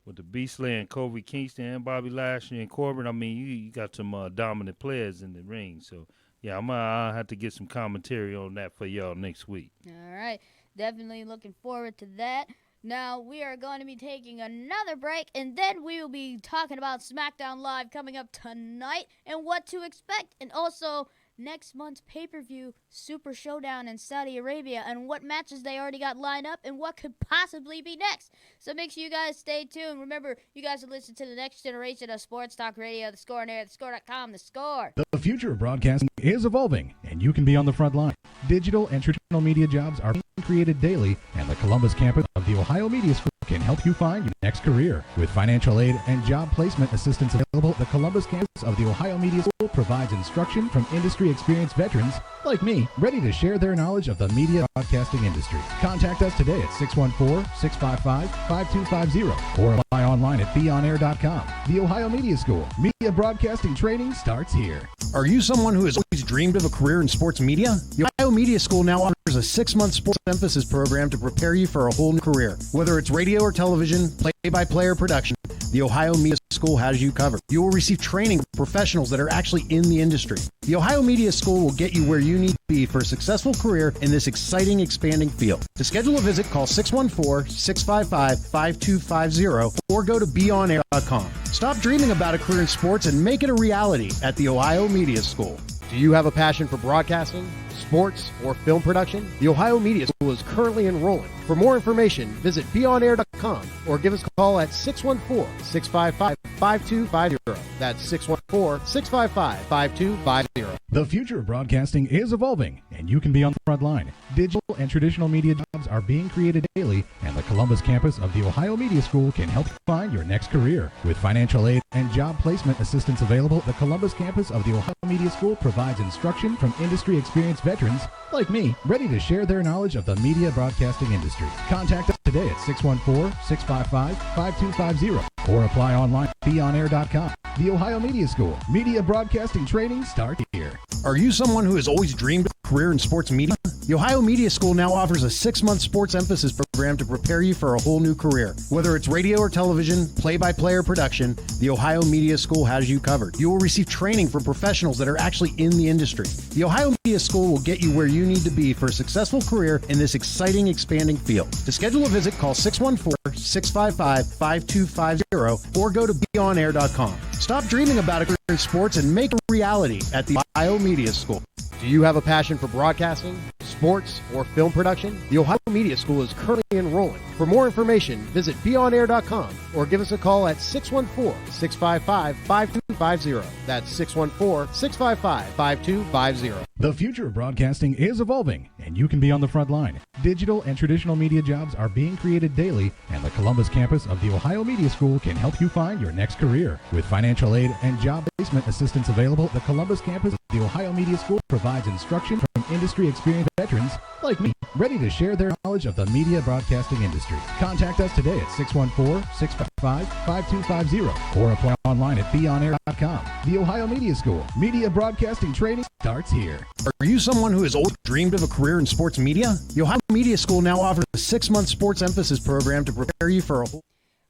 with the Beast Slayer and Kofi Kingston and Bobby Lashley and Corbin, I mean, you got some dominant players in the ring, so. Yeah, I'll have to get some commentary on that for y'all next week. All right. Definitely looking forward to that. Now, we are going to be taking another break, and then we will be talking about SmackDown Live coming up tonight and what to expect, and also next month's pay-per-view Super Showdown in Saudi Arabia and what matches they already got lined up and what could possibly be next. So make sure you guys stay tuned. Remember, you guys are listening to the next generation of sports talk radio, The Score on Air, thescore.com, The Score. The future of broadcasting is evolving, and you can be on the front line. Digital and traditional media jobs are being created daily, and the Columbus campus of the Ohio Media School can help you find your next career. With financial aid and job placement assistance available, the Columbus campus of the Ohio Media School provides instruction from industry experienced veterans like me, ready to share their knowledge of the media broadcasting industry. Contact us today at 614-655-5250 or apply online at beonair.com. The Ohio Media School. Media broadcasting training starts here. Are you someone who has always dreamed of a career in sports media? The Ohio Media School now offers a 6-month sports emphasis program to prepare you for a whole new career. Whether it's radio or television, play-by-play or production, the Ohio Media School has you covered. You will receive training from professionals that are actually in the industry. The Ohio Media School will get you where you need to be for a successful career in this exciting, expanding field. To schedule a visit, call 614-655-5250 or go to beonair.com. Stop dreaming about a career in sports and make it a reality at the Ohio Media School. Do you have a passion for broadcasting, sports, or film production? The Ohio Media School is currently enrolling. For more information, visit beonair.com or give us a call at 614-655-5250. That's 614-655-5250. The future of broadcasting is evolving, and you can be on the front line. Digital and traditional media jobs are being created daily, and the Columbus campus of the Ohio Media School can help you find your next career. With financial aid and job placement assistance available, the Columbus campus of the Ohio Media School provides instruction from industry experienced veterans like me, ready to share their knowledge of the media broadcasting industry. Contact us today at 614-655-5250 or apply online at beonair.com. The Ohio Media School. Media broadcasting training starts here. Are you someone who has always dreamed of a career in sports media? The Ohio Media School now offers a 6-month sports emphasis program to prepare you for a whole new career. Whether it's radio or television, play-by-play or production, the Ohio Media School has you covered. You will receive training from professionals that are actually in the industry. The Ohio Media School will get you where you need to be for a successful career in this exciting, expanding field. To schedule a visit, call 614-655-5250 or go to beonair.com. Stop dreaming about a career in sports and make it a reality at the Ohio Media School. Do you have a passion for broadcasting, sports, or film production? The Ohio Media School is currently enrolling. For more information, visit beonair.com or give us a call at 614-655-5250. That's 614-655-5250. The future of broadcasting is evolving, and you can be on the front line. Digital and traditional media jobs are being created daily, and the Columbus campus of the Ohio Media School can help you find your next career. With financial aid and job placement assistance available, the Columbus campus of the Ohio Media School provides instruction from industry experienced veterans like me, ready to share their knowledge of the media broadcasting industry. Contact us today at 614-655-5250 or apply online at beonair.com. The Ohio Media School. Media broadcasting training starts here. Are you someone who has always dreamed of a career in sports media? The Ohio Media School now offers a 6-month sports emphasis program to prepare you for a whole...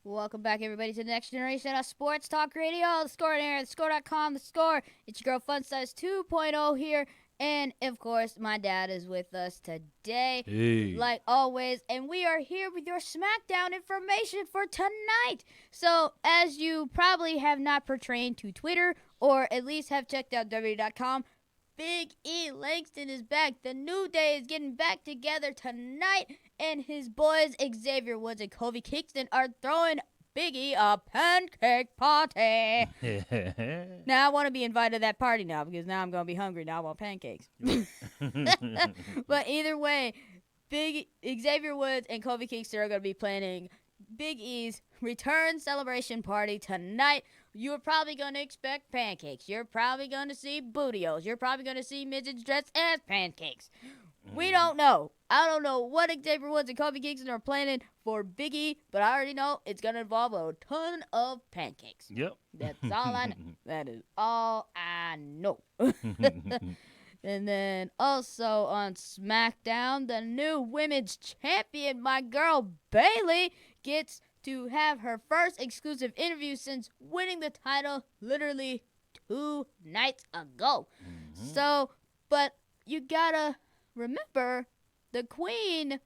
Welcome back, everybody, to the next generation of Sports Talk Radio. The Score on air, thescore.com, the Score. It's your girl, Fun Size 2.0 here. And, of course, my dad is with us today, Hey. like always. And we are here with your SmackDown information for tonight. So, as you probably have not portrayed to Twitter, or at least have checked out WWE.com, Big E Langston is back. The New Day is getting back together tonight, and his boys Xavier Woods and Kofi Kingston are throwing Big E a pancake party. Now I want to be invited to that party now because now I'm going to be hungry. Now I want pancakes. But either way, Big Xavier Woods and Kofi Kingston are going to be planning Big E's return celebration party tonight. You're probably going to expect pancakes. You're probably going to see bootios. You're probably going to see midgets dressed as pancakes. We don't know. I don't know what Xavier Woods and Kofi Kingston are planning for Big E, but I already know it's going to involve a ton of pancakes. Yep. That's all I know. That is all I know. And then also on SmackDown, the new women's champion, my girl Bayley, gets to have her first exclusive interview since winning the title literally 2 nights ago. So, but you gotta remember, the queen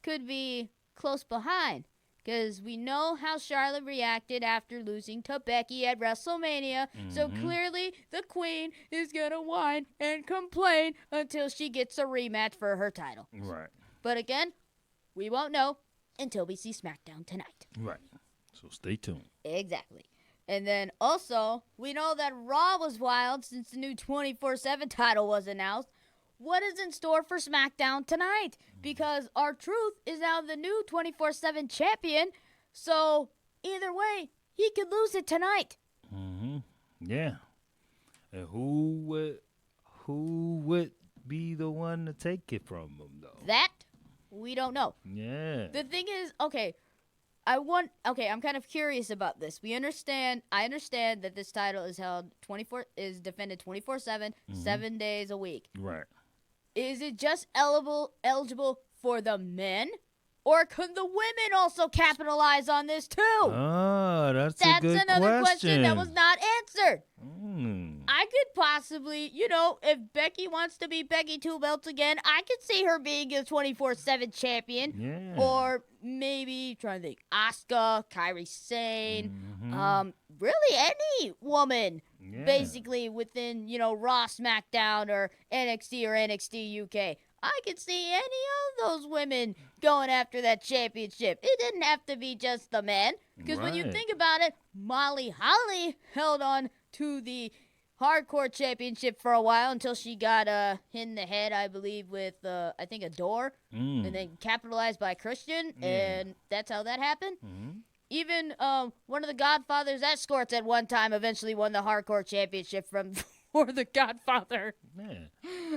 could be close behind. Because we know how Charlotte reacted after losing to Becky at WrestleMania. So clearly, the queen is going to whine and complain until she gets a rematch for her title. Right. But again, we won't know until we see SmackDown tonight. Right. So stay tuned. Exactly. And then also, we know that Raw was wild since the new 24/7 title was announced. What is in store for SmackDown tonight? Because R-Truth is now the new 24/7 champion. So either way, he could lose it tonight. Yeah. And who would be the one to take it from him, though? That we don't know. Yeah. The thing is, I'm kind of curious about this. I understand that this title is defended 24/7, 7 days a week. Right. Is it just eligible for the men? Or could the women also capitalize on this too? Oh, that's a good another question that was not answered. I could possibly, if Becky wants to be Becky Two Belts again, I could see her being a 24/7 champion. Yeah. Or maybe, trying to think, Asuka, Kairi Sane, really any woman. Yeah. Basically within, Raw, SmackDown, or NXT or NXT UK. I could see any of those women going after that championship. It didn't have to be just the men. Because when you Right. think about it, Molly Holly held on to the hardcore championship for a while until she got hit in the head, I believe, with, I think, a door. And then capitalized by Christian. And that's how that happened. Even one of the Godfather's escorts at one time eventually won the hardcore championship for the Godfather. Yeah.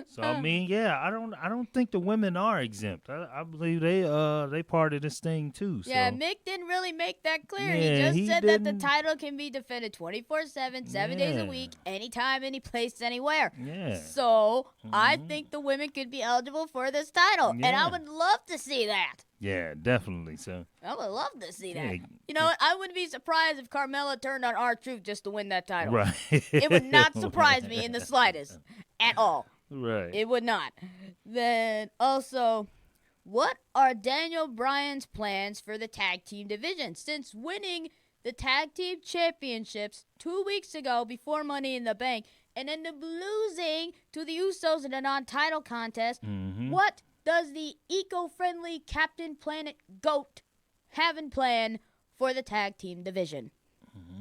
So I mean, yeah, I don't think the women are exempt. I believe they part of this thing too. So. Yeah, Mick didn't really make that clear. Yeah, he he just said that the didn't- title can be defended 24/7, 7 days a Yeah. week, anytime, any place, anywhere. Yeah. So I think the women could be eligible for this title, and I Yeah. would love to see that. Yeah, definitely. So. I would love to see that. Yeah. You know what? I wouldn't be surprised if Carmella turned on R-Truth just to win that title. Right. It would not surprise me in the slightest at all. Right. It would not. Then also, what are Daniel Bryan's plans for the tag team division? Since winning the tag team championships 2 weeks ago before Money in the Bank and ended up losing to the Usos in a non-title contest, what does the eco-friendly Captain Planet GOAT have in plan for the tag team division?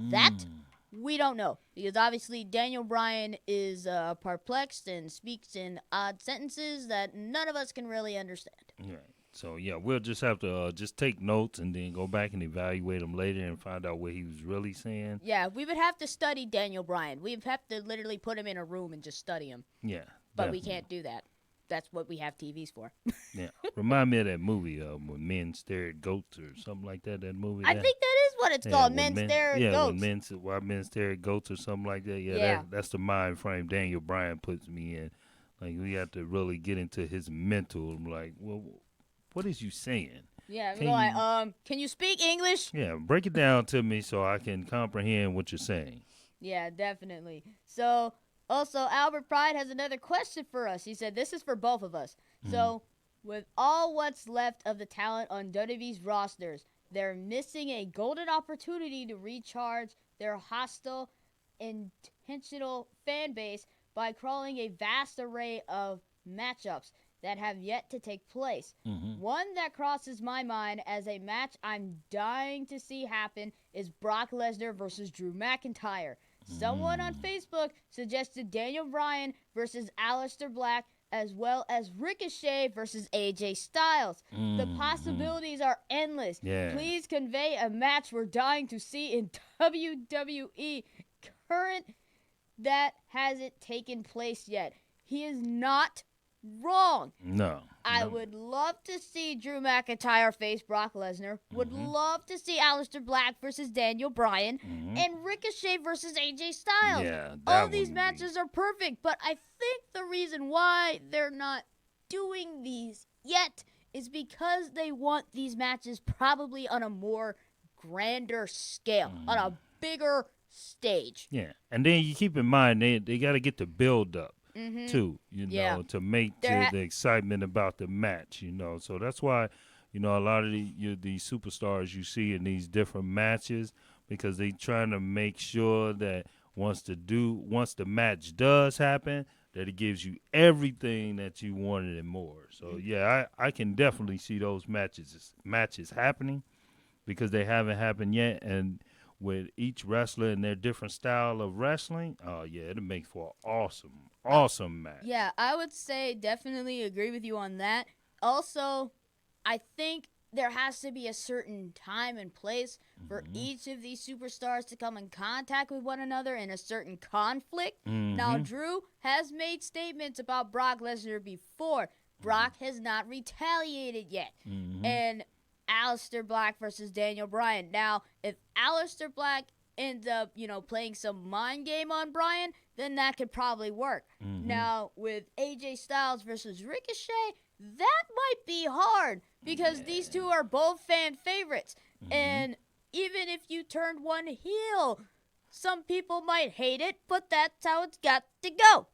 That we don't know, because obviously Daniel Bryan is perplexed and speaks in odd sentences that none of us can really understand. Right. So yeah, we'll just have to just take notes and then go back and evaluate them later and find out what he was really saying. Yeah, we would have to study Daniel Bryan. We'd have to literally put him in a room and just study him. Yeah. But we definitely. can't do that. That's what we have TVs for. Yeah. Remind me of that movie when men stare at goats or something like that. That movie. I there. think that is what it's called, Men Stare at Goats. Why men stare at goats or something like that. Yeah, Yeah. that's the mind frame Daniel Bryan puts me in. Like we have to really get into his mental. I'm like, well, what is you saying? Yeah, Can we're like, you- can you speak English? Yeah, break it down to me so I can comprehend what you're saying. Yeah, definitely. So, also, Albert Pride has another question for us. He said, this is for both of us. So, with all what's left of the talent on WWE's rosters, they're missing a golden opportunity to recharge their hostile, intentional fan base by crawling a vast array of matchups that have yet to take place. One that crosses my mind as a match I'm dying to see happen is Brock Lesnar versus Drew McIntyre. Someone on Facebook suggested Daniel Bryan versus Aleister Black, as well as Ricochet versus AJ Styles. The possibilities are endless. Yeah. Please convey a match we're dying to see in WWE current that hasn't taken place yet. He is not wrong. No. I no. would love to see Drew McIntyre face Brock Lesnar. Would love to see Aleister Black versus Daniel Bryan. And Ricochet versus AJ Styles. Yeah, All that these one would be- matches are perfect, but I think the reason why they're not doing these yet is because they want these matches probably on a more grander scale, on a bigger stage. Yeah, and then you keep in mind they got to get the build up too, you know, Yeah. to make the excitement about the match, you know. So that's why, you know, a lot of the superstars you see in these different matches, because they trying to make sure that once the match does happen, that it gives you everything that you wanted and more. So yeah, I can definitely see those matches happening, because they haven't happened yet. And with each wrestler and their different style of wrestling, oh yeah, it'll make for an awesome match. Yeah, I would say definitely agree with you on that. Also, I think there has to be a certain time and place for each of these superstars to come in contact with one another in a certain conflict. Now, Drew has made statements about Brock Lesnar before. Brock has not retaliated yet. And Aleister Black versus Daniel Bryan. Now, if Aleister Black ends up, playing some mind game on Bryan, then that could probably work. Now, with AJ Styles versus Ricochet, that might be hard because these two are both fan favorites. And even if you turned one heel, some people might hate it, but that's how it's got to go.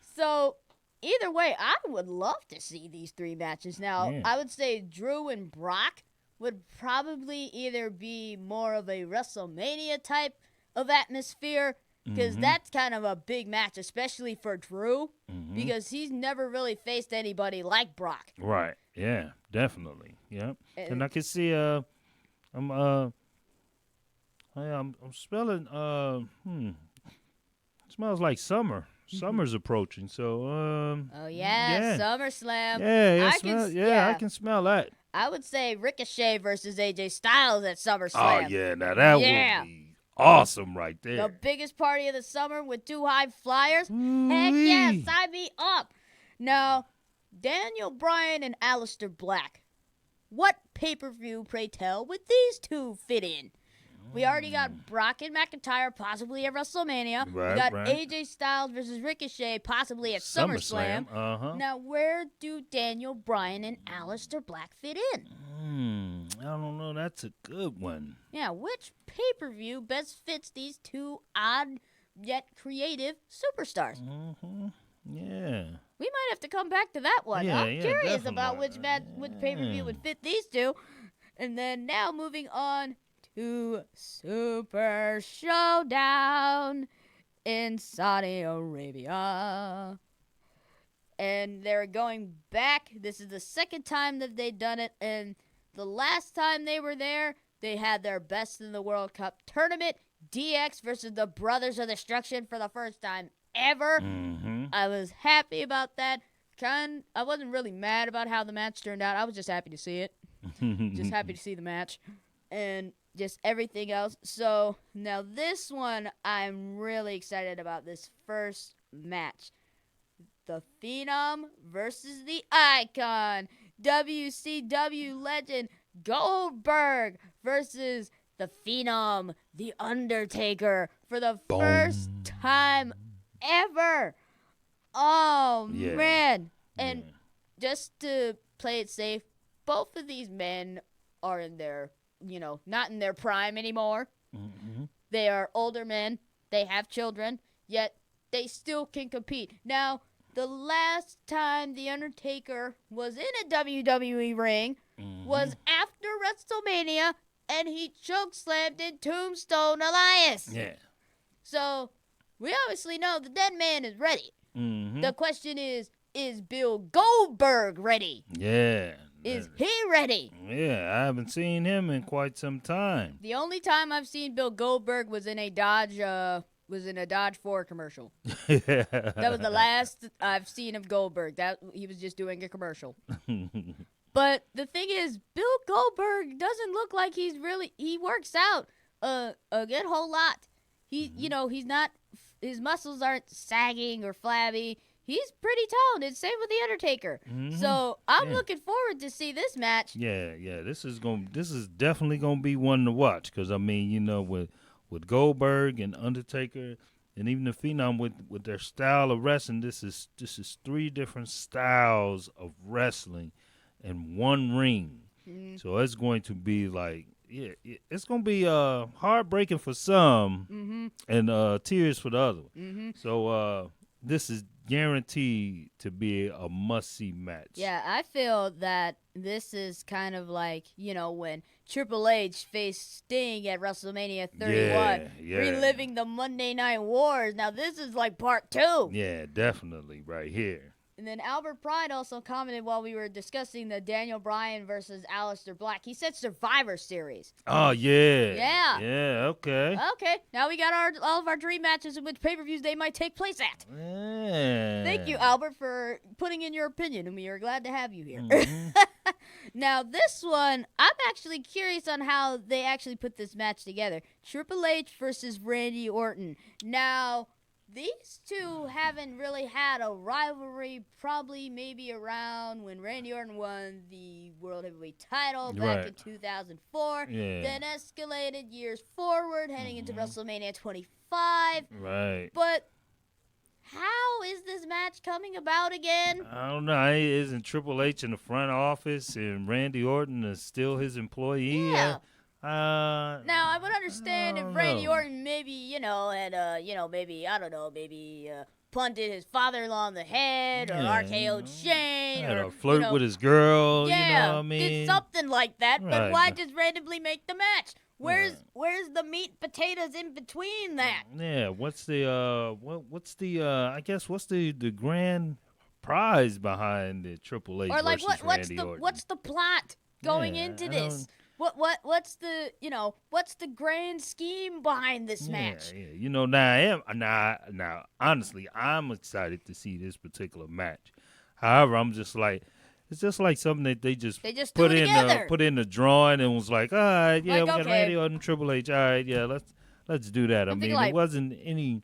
So, either way, I would love to see these three matches. Now, Yeah. I would say Drew and Brock would probably either be more of a WrestleMania type of atmosphere, because that's kind of a big match, especially for Drew, because he's never really faced anybody like Brock. Right. Yeah, definitely. Yep. And I can see I'm smelling smells like summer. Summer's approaching. So Oh, yeah, SummerSlam. I can smell that. I would say Ricochet versus AJ Styles at Oh SummerSlam. yeah, now that Yeah. would be awesome right The there. biggest party of the summer with two high flyers. Heck Ooh-wee. yeah, sign me up. Now, Daniel Bryan and Aleister Black. What pay-per-view, pray tell, would these two fit in? We already got Brock and McIntyre possibly at WrestleMania. We Right, got right. AJ Styles versus Ricochet possibly at SummerSlam. Uh-huh. Now, where do Daniel Bryan and Aleister Black fit in? I don't know. That's a good one. Yeah, which pay-per-view best fits these two odd yet creative superstars? Yeah. We might have to come back to that one. Yeah, I'm yeah, curious about definitely. which pay-per-view would fit these two. And then now moving on to Super Showdown in Saudi Arabia. And they're going back. This is the second time that they've done it. And the last time they were there, they had their Best in the World Cup tournament. DX versus the Brothers of Destruction for the first time ever. I was happy about that. I wasn't really mad about how the match turned out. I was just happy to see it. Just happy to see the match. And just everything else. So, now this one, I'm really excited about this first match. The Phenom versus the Icon. WCW legend Goldberg versus the Phenom, The Undertaker, for the first time ever. Oh, Yeah. man. And just to play it safe, both of these men are in their, not in their prime anymore. Mm-hmm. They are older men. They have children, yet they still can compete. Now, the last time The Undertaker was in a WWE ring was after WrestleMania, and he chokeslammed in Tombstone Elias. Yeah. So, we obviously know the dead man is ready. Mm-hmm. The question is Bill Goldberg ready? Yeah. Is he ready? Yeah, I haven't seen him in quite some time. The only time I've seen Bill Goldberg was in a Dodge 4 commercial. That was the last I've seen of Goldberg. That he was just doing a commercial. But the thing is, Bill Goldberg doesn't look like he works out a good whole lot. He's not, his muscles aren't sagging or flabby. He's pretty toned. It's same with The Undertaker. So I'm looking forward to see this match. Yeah. This is definitely gonna be one to watch, because I mean, with Goldberg and Undertaker and even the Phenom with their style of wrestling, this is 3 different styles of wrestling in one ring. So it's going to be like, it's going to be heartbreaking for some and tears for the other. So this is guaranteed to be a must-see match. Yeah, I feel that this is kind of like, when Triple H faced Sting at WrestleMania 31, reliving the Monday Night Wars. Now, this is like part 2. Yeah, definitely, right here. And then Albert Pride also commented while we were discussing the Daniel Bryan versus Aleister Black. He said Survivor Series. Oh, yeah. Yeah. Yeah, okay. Okay, now we got all of our dream matches and which pay-per-views they might take place at. Yeah. Thank you, Albert, for putting in your opinion, and we are glad to have you here. Now, this one, I'm actually curious on how they actually put this match together. Triple H versus Randy Orton. Now, these two haven't really had a rivalry, probably maybe around when Randy Orton won the World Heavyweight title back in 2004. Yeah. Then escalated years forward, heading into WrestleMania 25. Right. But how is this match coming about again? I don't know. Isn't Triple H in the front office and Randy Orton is still his employee? Yeah. Now, Now, I would understand if Randy know. Orton maybe, had, maybe, I don't know, punted his father-in-law on the head or RKO'd Shane. Had or a flirt with his girl, yeah, you know what I mean? did something like that, but Right. why just randomly make the match? Where's the meat and potatoes in between that? Yeah, what's the grand prize behind the Triple H Or like versus Randy Orton? what's the plot going Yeah, into I this? What's the grand scheme behind this match? Yeah. Now, honestly, I'm excited to see this particular match. However, I'm just like, it's just like something that they just threw put in together. put in the drawing and was like, all right, yeah, Like, we got okay. Randy Orton, Triple H, all right, yeah, let's do that. I I'm mean, thinking, like, it wasn't any.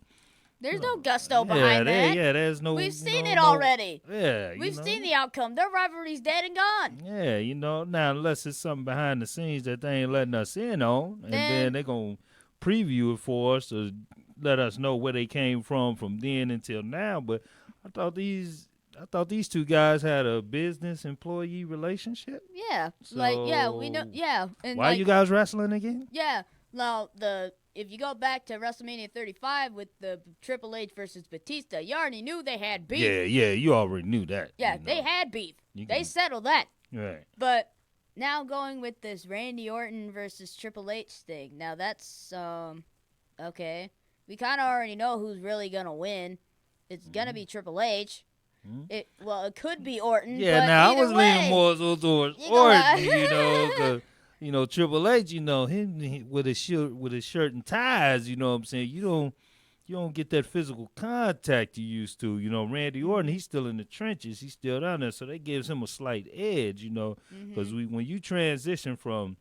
There's no gusto behind that. There's no. We've seen it already. Yeah, We've seen the outcome. Their rivalry's dead and gone. Yeah, now unless it's something behind the scenes that they ain't letting us in on, and then they're gonna preview it for us to let us know where they came from then until now. But I thought these two guys had a business employee relationship. Yeah, we know. So, Yeah, and Why you guys wrestling again? Yeah, now if you go back to WrestleMania 35 with the Triple H versus Batista, you already knew they had beef. Yeah, you already knew that. Yeah, they had beef. You They can- settled that. Right. But now going with this Randy Orton versus Triple H thing. Now that's okay. We kind of already know who's really gonna win. It's gonna be Triple H. It could be Orton. Yeah, but now I either was way, leaning more towards You gonna- Orton, 'cause, Triple H, he with his shirt and ties, you know what I'm saying? You don't get that physical contact you used to. Randy Orton, he's still in the trenches, he's still down there, so that gives him a slight edge, because when you transition from,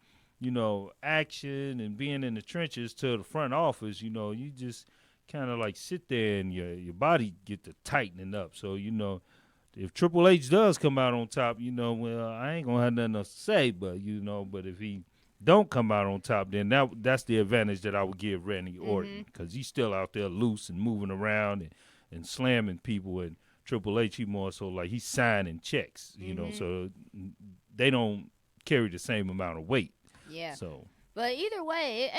action and being in the trenches to the front office, you just kind of like sit there and your body get to tightening up. So, if Triple H does come out on top, I ain't gonna have nothing else to say, but but if he don't come out on top, then that's the advantage that I would give Randy Orton, because he's still out there loose and moving around and slamming people. And Triple H, he more so like he's signing checks, so they don't carry the same amount of weight. Yeah. So But either way,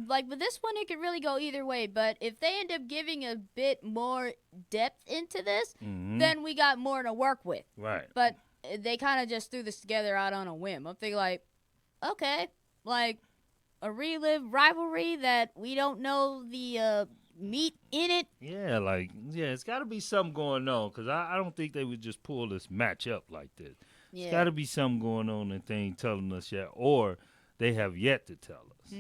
like with this one, it could really go either way. But if they end up giving a bit more depth into this, then we got more to work with. right. But they kind of just threw this together out on a whim. I'm thinking like, okay, like a relive rivalry that we don't know the meat in it. Yeah, it's got to be something going on because I don't think they would just pull this match up like this. Yeah. It's got to be something going on that they ain't telling us yet, or they have yet to tell us.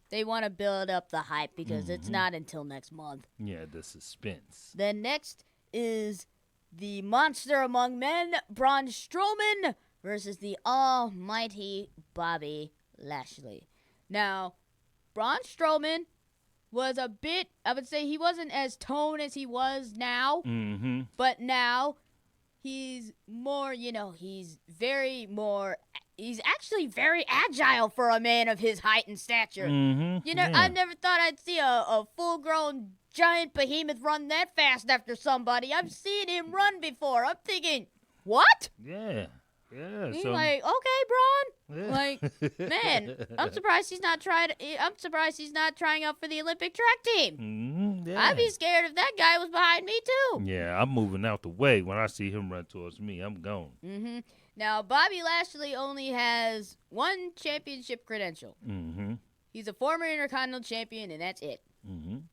They want to build up the hype because it's not until next month. Yeah, the suspense. Then next is the monster among men, Braun Strowman, versus the almighty Bobby Lashley. Now, Braun Strowman was a bit, I would say he wasn't as toned as he was now, but now he's more, he's actually very agile for a man of his height and stature. I never thought I'd see a full-grown giant behemoth run that fast after somebody. I've seen him run before. I'm thinking, what? Yeah. He's So, like, okay, Braun. yeah. Like, man, I'm surprised he's not trying out for the Olympic track team. Yeah. I'd be scared if that guy was behind me too. Yeah, I'm moving out the way when I see him run towards me. I'm gone. Now, Bobby Lashley only has one championship credential. He's a former Intercontinental Champion, and that's it.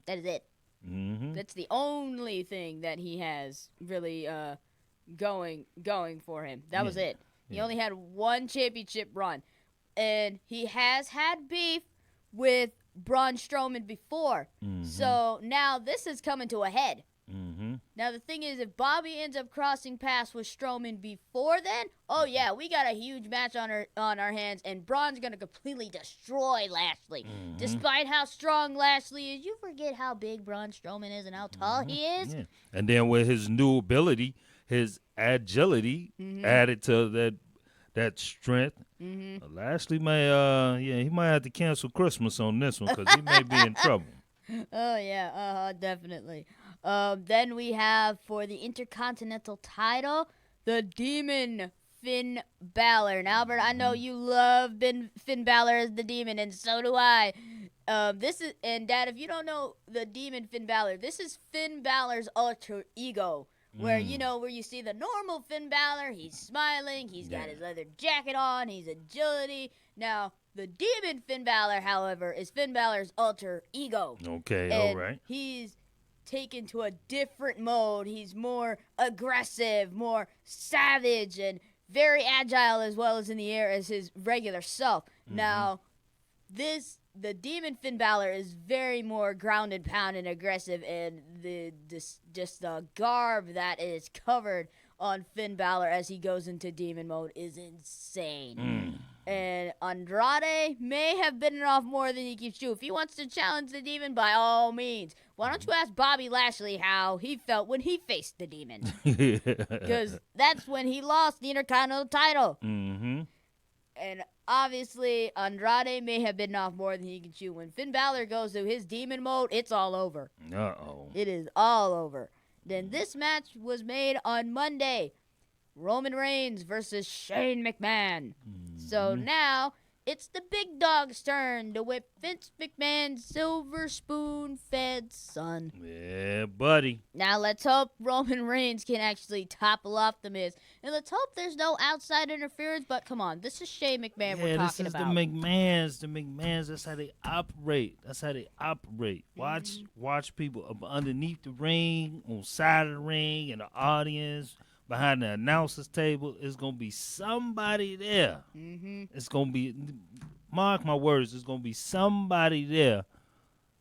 That is it. That's the only thing that he has really going for him. That was it. He only had one championship run. And he has had beef with Braun Strowman before. So now this is coming to a head. Now the thing is, if Bobby ends up crossing paths with Strowman before then, oh yeah, we got a huge match on our hands, and Braun's gonna completely destroy Lashley. Despite how strong Lashley is, you forget how big Braun Strowman is and how tall he is. Yeah. And then with his new ability, his agility added to that strength. Lashley may he might have to cancel Christmas on this one because he may be in trouble. Oh yeah, definitely. Then we have for the Intercontinental title, the Demon Finn Balor. Now, Albert, I know you love Finn Balor as the Demon, and so do I. Dad, if you don't know the Demon Finn Balor, this is Finn Balor's alter ego. Where where you see the normal Finn Balor, he's smiling, he's got his leather jacket on, he's agility. Now, the Demon Finn Balor, however, is Finn Balor's alter ego. Okay, And all right. he's taken to a different mode. He's more aggressive, more savage, and very agile as well as in the air as his regular self. Now, the Demon Finn Balor is very more grounded, pound, and aggressive, and the garb that is covered on Finn Balor as he goes into demon mode is insane. And Andrade may have bitten off more than he can chew. If he wants to challenge the demon, by all means. Why don't you ask Bobby Lashley how he felt when he faced the demon? Because that's when he lost the Intercontinental title. And obviously, Andrade may have bitten off more than he can chew. When Finn Balor goes to his demon mode, it's all over. It is all over. Then this match was made on Monday. Roman Reigns versus Shane McMahon. So now it's the big dog's turn to whip Vince McMahon's silver spoon-fed son. Yeah, buddy. Now let's hope Roman Reigns can actually topple off The Miz. And let's hope there's no outside interference, but come on, this is Shane McMahon we're talking about. The McMahons, that's how they operate. Watch people up underneath the ring, on side of the ring, in the audience, behind the announcer's table. It's going to be somebody there. It's going to be, mark my words, there's going to be somebody there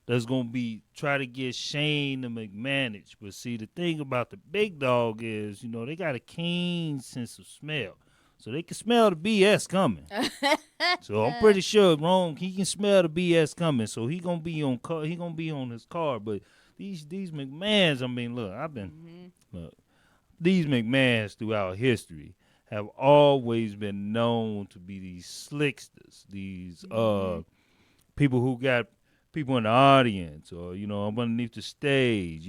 that's going to be try to get Shane the McManage. But see, the thing about the big dog is, they got a keen sense of smell. So they can smell the BS coming. So I'm pretty sure he can smell the BS coming. So he gonna be on his car. But these McMahons, look, these McMahons throughout history have always been known to be these slicksters, these people who got people in the audience or, up underneath the stage,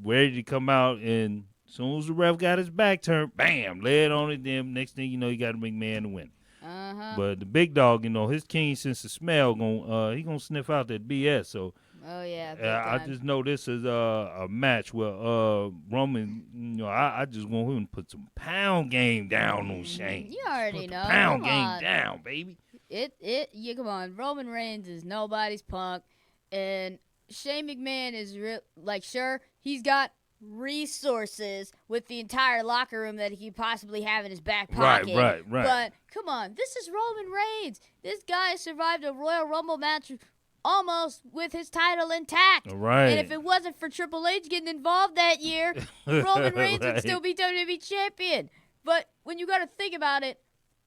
ready to come out, and as soon as the ref got his back turned, bam, lay it on it, then next thing you know, you got a McMahon to win. But the big dog, his keen sense of smell, he gonna sniff out that BS. So Oh yeah. big I time. just know this is a match where Roman, I just want him to put some pound game down on Shane. You already Put the know. pound Come game on. down, baby. You come on. Roman Reigns is nobody's punk, and Shane McMahon is sure, he's got resources with the entire locker room that he could possibly have in his back pocket. Right. But come on, this is Roman Reigns. This guy survived a Royal Rumble match almost with his title intact. Right. And if it wasn't for Triple H getting involved that year, Roman Reigns would Right. still be WWE champion. But when you got to think about it,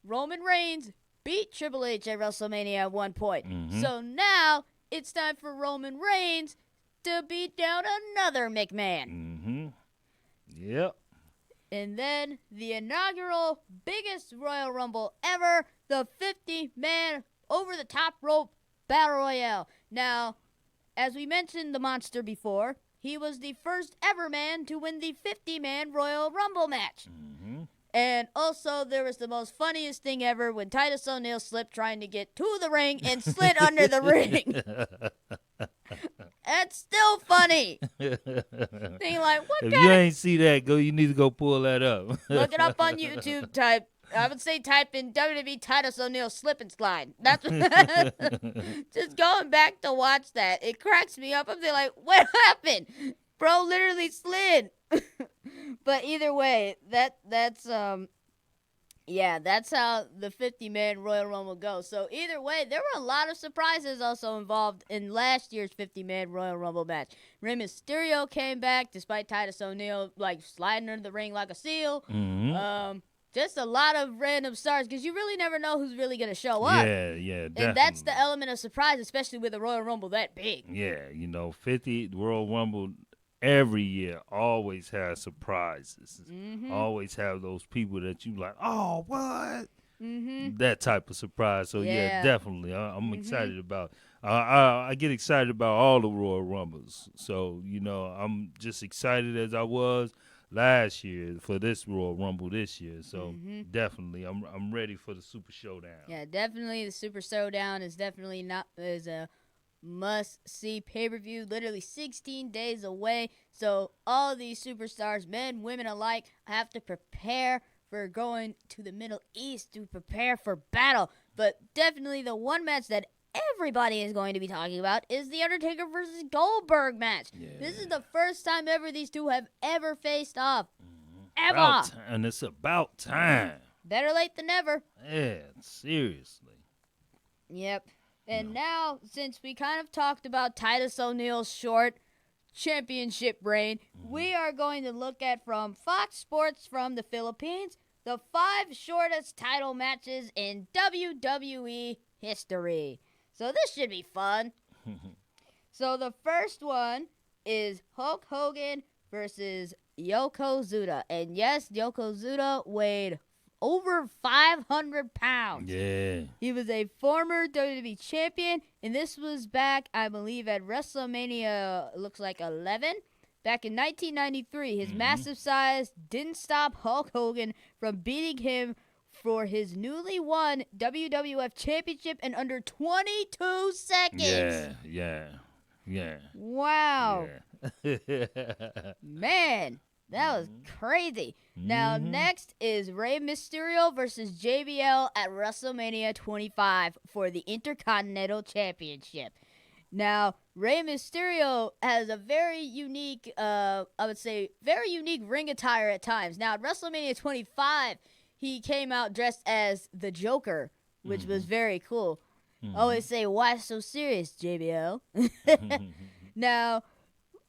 Roman Reigns beat Triple H at WrestleMania at one point. Mhm. So now it's time for Roman Reigns to beat down another McMahon. Mm-hmm. Yep. And then the inaugural biggest Royal Rumble ever, the 50-man over-the-top rope battle royale. Now, as we mentioned the monster before, he was the first ever man to win the 50-man Royal Rumble match. Mm-hmm. And also, there was the most funniest thing ever when Titus O'Neil slipped trying to get to the ring and slid under the ring. That's still funny. Thinking like, what If kind you of... ain't see that, you need to go pull that up. Look it up on YouTube. I would say type in WWE Titus O'Neil slip and slide. That's just going back to watch that. It cracks me up. I'm there like, what happened? Bro literally slid. But either way, that's how the 50-man Royal Rumble goes. So either way, there were a lot of surprises also involved in last year's 50-man Royal Rumble match. Rey Mysterio came back despite Titus O'Neil sliding under the ring like a seal. Mm-hmm. Just a lot of random stars because you really never know who's really going to show up. Yeah, definitely. And that's the element of surprise, especially with a Royal Rumble that big. Yeah, 50 Royal Rumble every year always has surprises. Mm-hmm. Always have those people that you like, oh, what? Mm-hmm. That type of surprise. So, Yeah. definitely. I'm excited about I get excited about all the Royal Rumbles. So, I'm just excited as I was last year for this Royal Rumble this year. So, definitely, I'm ready for the Super Showdown. Yeah, definitely the Super Showdown is definitely is a must-see pay-per-view, literally 16 days away. So all these superstars, men, women alike, have to prepare for going to the Middle East to prepare for battle. But definitely the one match that everybody is going to be talking about is the Undertaker versus Goldberg match. Yeah. This is the first time ever these two have ever faced off. Ever. And it's about time. Better late than never. Yeah, seriously. Yep. And now, since we kind of talked about Titus O'Neil's short championship reign, we are going to look at, from Fox Sports from the Philippines, the 5 shortest title matches in WWE history. So this should be fun. So the first one is Hulk Hogan versus Yokozuna. And yes, Yokozuna weighed over 500 pounds. Yeah. He was a former WWE champion, and this was back, I believe, at WrestleMania, looks like 11. Back in 1993, his massive size didn't stop Hulk Hogan from beating him for his newly won WWF Championship in under 22 seconds. Yeah. Wow. Yeah. Man, that was crazy. Now, next is Rey Mysterio versus JBL at WrestleMania 25 for the Intercontinental Championship. Now, Rey Mysterio has a very unique, very unique ring attire at times. Now, at WrestleMania 25, he came out dressed as the Joker, which was very cool. Always say, why so serious, JBL? Now,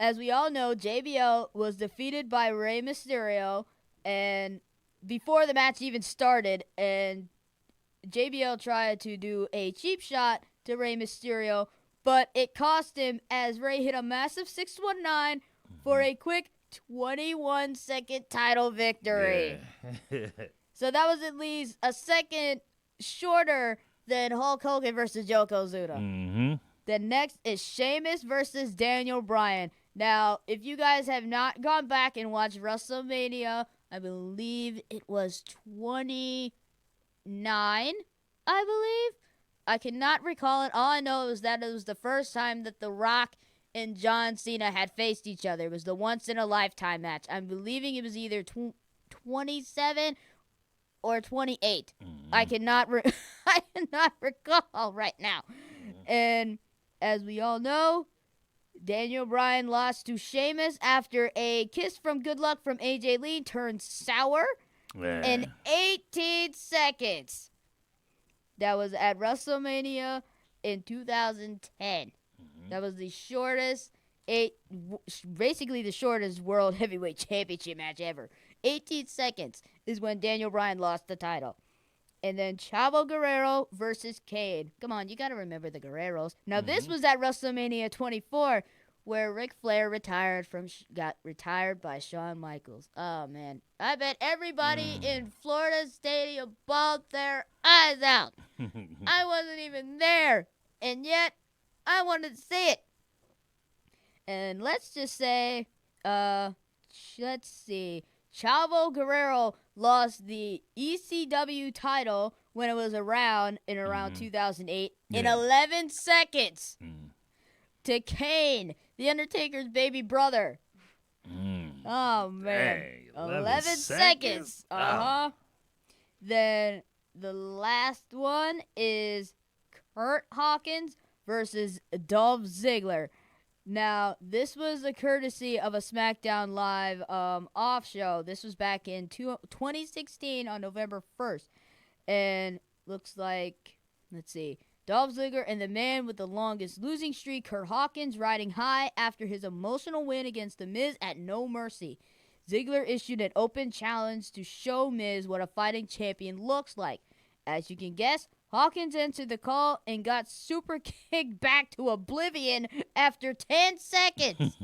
as we all know, JBL was defeated by Rey Mysterio, and before the match even started, and JBL tried to do a cheap shot to Rey Mysterio, but it cost him as Rey hit a massive 619 for a quick 21-second title victory. Yeah. So that was at least a second shorter than Hulk Hogan versus Yokozuna. Then next is Sheamus versus Daniel Bryan. Now, if you guys have not gone back and watched WrestleMania, I believe it was 29. I believe. I cannot recall it. All I know is that it was the first time that The Rock and John Cena had faced each other. It was the once-in-a-lifetime match. I'm believing it was either 27 or 28. I cannot I cannot recall right now. And as we all know, Daniel Bryan lost to Sheamus after a kiss from Good Luck from AJ Lee turned sour in 18 seconds. That was at WrestleMania in 2010. That was the shortest, basically the shortest World Heavyweight Championship match ever. 18 seconds is when Daniel Bryan lost the title. And then Chavo Guerrero versus Kane. Come on, you got to remember the Guerreros. Now, this was at WrestleMania 24, where Ric Flair got retired by Shawn Michaels. Oh, man. I bet everybody in Florida Stadium bawled their eyes out. I wasn't even there. And yet, I wanted to see it. And let's just say, let's see. Chavo Guerrero lost the ECW title when it was around 2008 in 11 seconds to Kane, The Undertaker's baby brother. Oh, man. Hey, 11 seconds. Uh-huh. Then the last one is Kurt Hawkins versus Dolph Ziggler. Now, this was a courtesy of a SmackDown Live off show. This was back in 2016 on November 1st. And looks like, let's see, Dolph Ziggler and the man with the longest losing streak, Kurt Hawkins, riding high after his emotional win against The Miz at No Mercy. Ziggler issued an open challenge to show Miz what a fighting champion looks like. As you can guess, Hawkins answered the call and got super kicked back to oblivion after 10 seconds.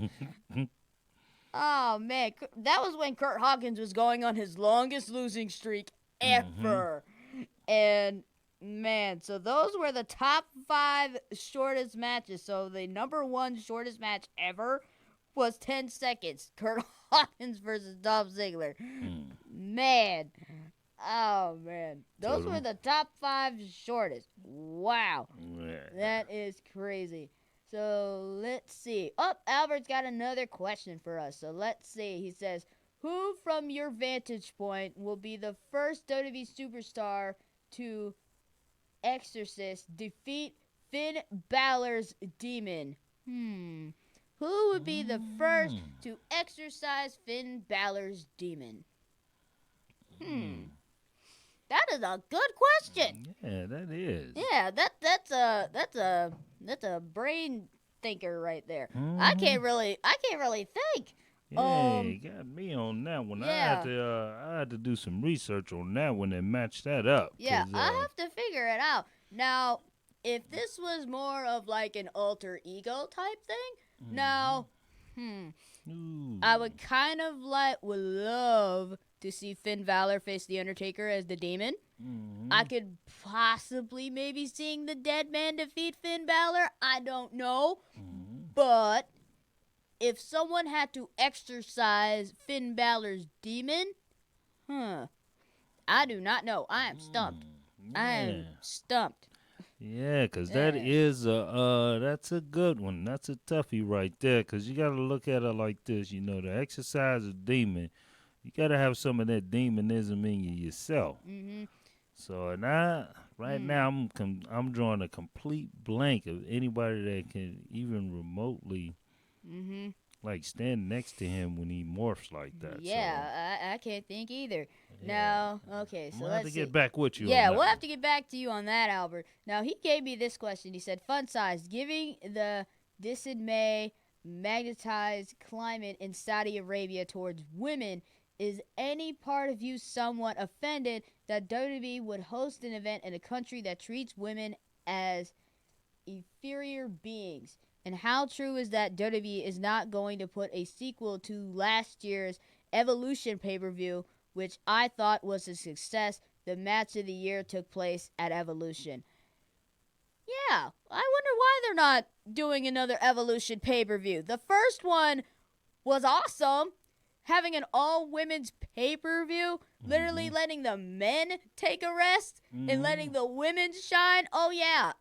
Oh, man. That was when Kurt Hawkins was going on his longest losing streak ever. And, man, so those were the top 5 shortest matches. So the number 1 shortest match ever was 10 seconds. Kurt Hawkins versus Dolph Ziggler. Man. Oh, man. Those were the top 5 shortest. Wow. That is crazy. So, let's see. Oh, Albert's got another question for us. So, let's see. He says, who from your vantage point will be the first WWE superstar to defeat Finn Balor's demon? Who would be the first to exorcise Finn Balor's demon? That is a good question. Yeah, that is. Yeah, that's a brain thinker right there. I can't really think. Yeah, you got me on that one. Yeah. I had to do some research on that one and match that up. Yeah, I have to figure it out. Now, if this was more of like an alter ego type thing, now, I would kind of would love to see Finn Balor face The Undertaker as the demon. I could possibly maybe seeing the dead man defeat Finn Balor. I don't know. But if someone had to exorcise Finn Balor's demon, I do not know. I am stumped. I am stumped. Yeah, because that is that's a good one. That's a toughie right there, because you got to look at it like this. You know, to exorcise a demon, you got to have some of that demonism in you yourself. So now I'm drawing a complete blank of anybody that can even remotely like stand next to him when he morphs like that. Yeah, so. I can't think either. Yeah. Now, okay, so we'll let's have to get back with you. Yeah, on that. we'll have to get back to you on that, Albert. Now, he gave me this question. He said, fun size, giving the dismay magnetized climate in Saudi Arabia towards women, is any part of you somewhat offended that WWE would host an event in a country that treats women as inferior beings? And how true is that WWE is not going to put a sequel to last year's Evolution pay-per-view, which I thought was a success? The match of the year took place at Evolution. Yeah, I wonder why they're not doing another Evolution pay-per-view. The first one was awesome. having an all women's pay-per-view, literally letting the men take a rest and letting the women shine. Oh yeah.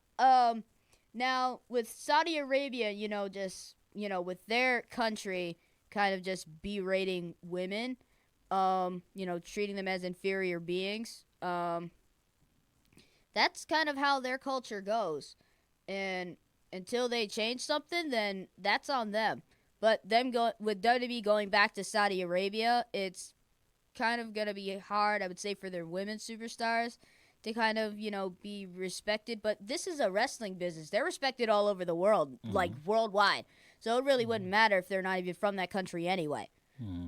Now with Saudi Arabia, just with their country kind of just berating women, treating them as inferior beings. That's kind of how their culture goes. And until they change something, then that's on them. But with WWE going back to Saudi Arabia, it's kind of going to be hard, I would say, for their women superstars to kind of, be respected. But this is a wrestling business. They're respected all over the world, like worldwide. So it really wouldn't matter if they're not even from that country anyway.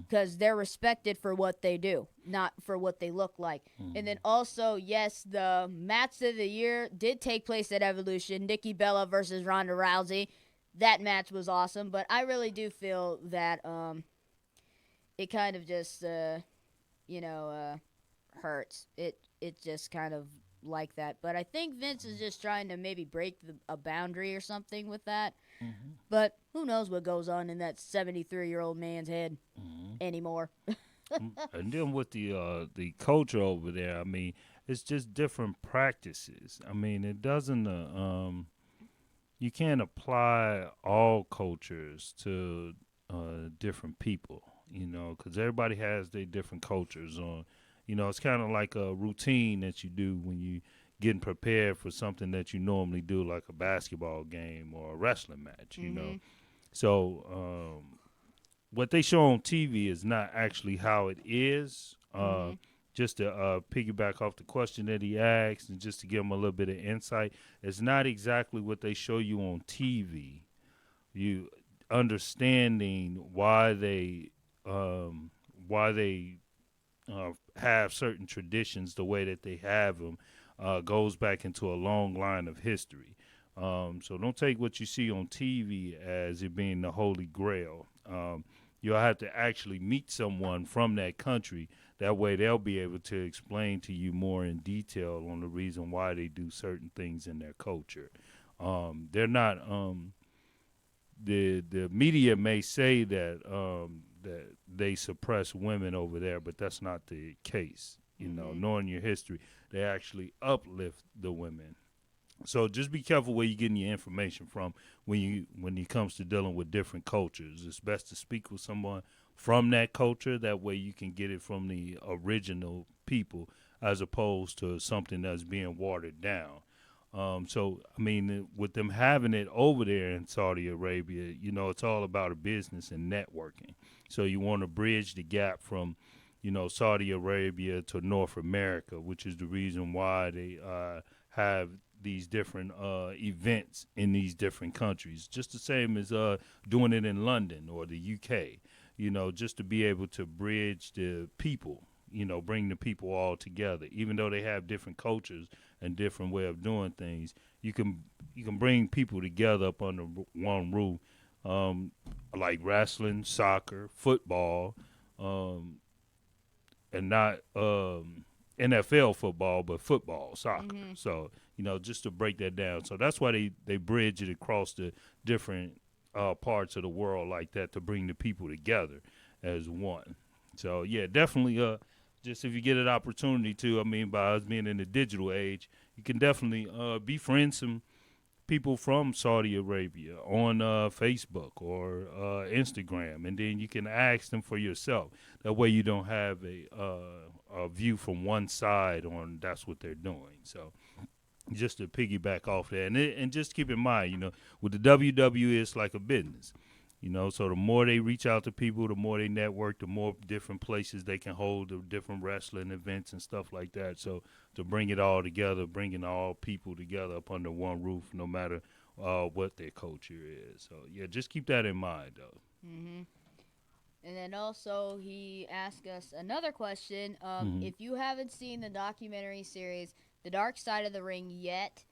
Because they're respected for what they do, not for what they look like. And then also, yes, the match of the year did take place at Evolution. Nikki Bella versus Ronda Rousey. That match was awesome, but I really do feel that it kind of just hurts. It just kind of like that. But I think Vince is just trying to maybe break a boundary or something with that. But who knows what goes on in that 73-year-old man's head anymore. And then with the culture over there, I mean, it's just different practices. I mean, it doesn't you can't apply all cultures to different people, because everybody has their different cultures on. It's kind of like a routine that you do when you getting prepared for something that you normally do, like a basketball game or a wrestling match, So what they show on TV is not actually how it is. Just to piggyback off the question that he asked and just to give him a little bit of insight, it's not exactly what they show you on TV. You understanding why they have certain traditions the way that they have them goes back into a long line of history. So don't take what you see on TV as it being the holy grail. You'll have to actually meet someone from that country. That way they'll be able to explain to you more in detail on the reason why they do certain things in their culture. They're not the media may say that that they suppress women over there, but that's not the case. Knowing your history, they actually uplift the women. So just be careful where you're getting your information from when it comes to dealing with different cultures. It's best to speak with someone from that culture. That way you can get it from the original people as opposed to something that's being watered down. So, I mean, with them having it over there in Saudi Arabia, it's all about a business and networking. So you want to bridge the gap from, Saudi Arabia to North America, which is the reason why they have these different events in these different countries, just the same as doing it in London or the UK, just to be able to bridge the people, bring the people all together. Even though they have different cultures and different way of doing things, you can bring people together up under one roof, like wrestling, soccer, football, and not NFL football, but football, soccer. So, just to break that down. So that's why they bridge it across the different parts of the world like that to bring the people together as one. So, yeah, definitely just if you get an opportunity to, by us being in the digital age, you can definitely befriend some people from Saudi Arabia on Facebook or Instagram, and then you can ask them for yourself. That way you don't have a view from one side on that's what they're doing. So just to piggyback off that, and just keep in mind, with the WWE, it's like a business. So the more they reach out to people, the more they network, the more different places they can hold the different wrestling events and stuff like that. So to bring it all together, bringing all people together up under one roof, no matter what their culture is. So, yeah, just keep that in mind, though. And then also he asked us another question. If you haven't seen the documentary series, The Dark Side of the Ring yet,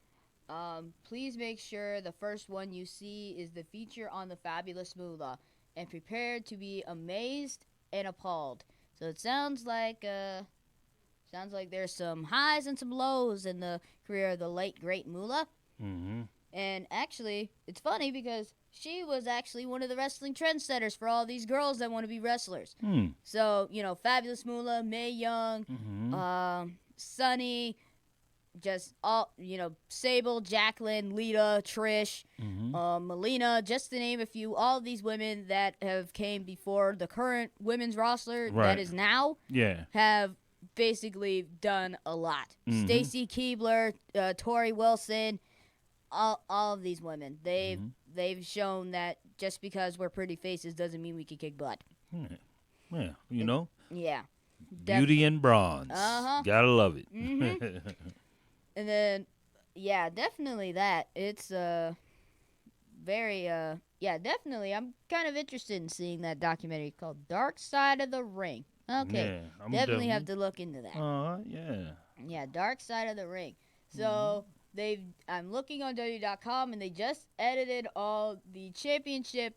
please make sure the first one you see is the feature on the Fabulous Moolah, and prepare to be amazed and appalled. So it sounds like there's some highs and some lows in the career of the late great Moolah. And actually, it's funny because she was actually one of the wrestling trendsetters for all these girls that want to be wrestlers. So, Fabulous Moolah, Mae Young, Sunny, just all, Sable, Jacqueline, Lita, Trish, Melina, just to name a few. All of these women that have came before the current women's roster that is now have basically done a lot. Stacy Keibler, Tori Wilson, all of these women, they've shown that just because we're pretty faces doesn't mean we can kick butt. Yeah, Yeah. Beauty and bronze. Gotta love it. And then, yeah, definitely that. It's very, definitely. I'm kind of interested in seeing that documentary called Dark Side of the Ring. Okay, Yeah, definitely have to look into that. Yeah. Yeah, Dark Side of the Ring. So I'm looking on WWE.com, and they just edited all the championship,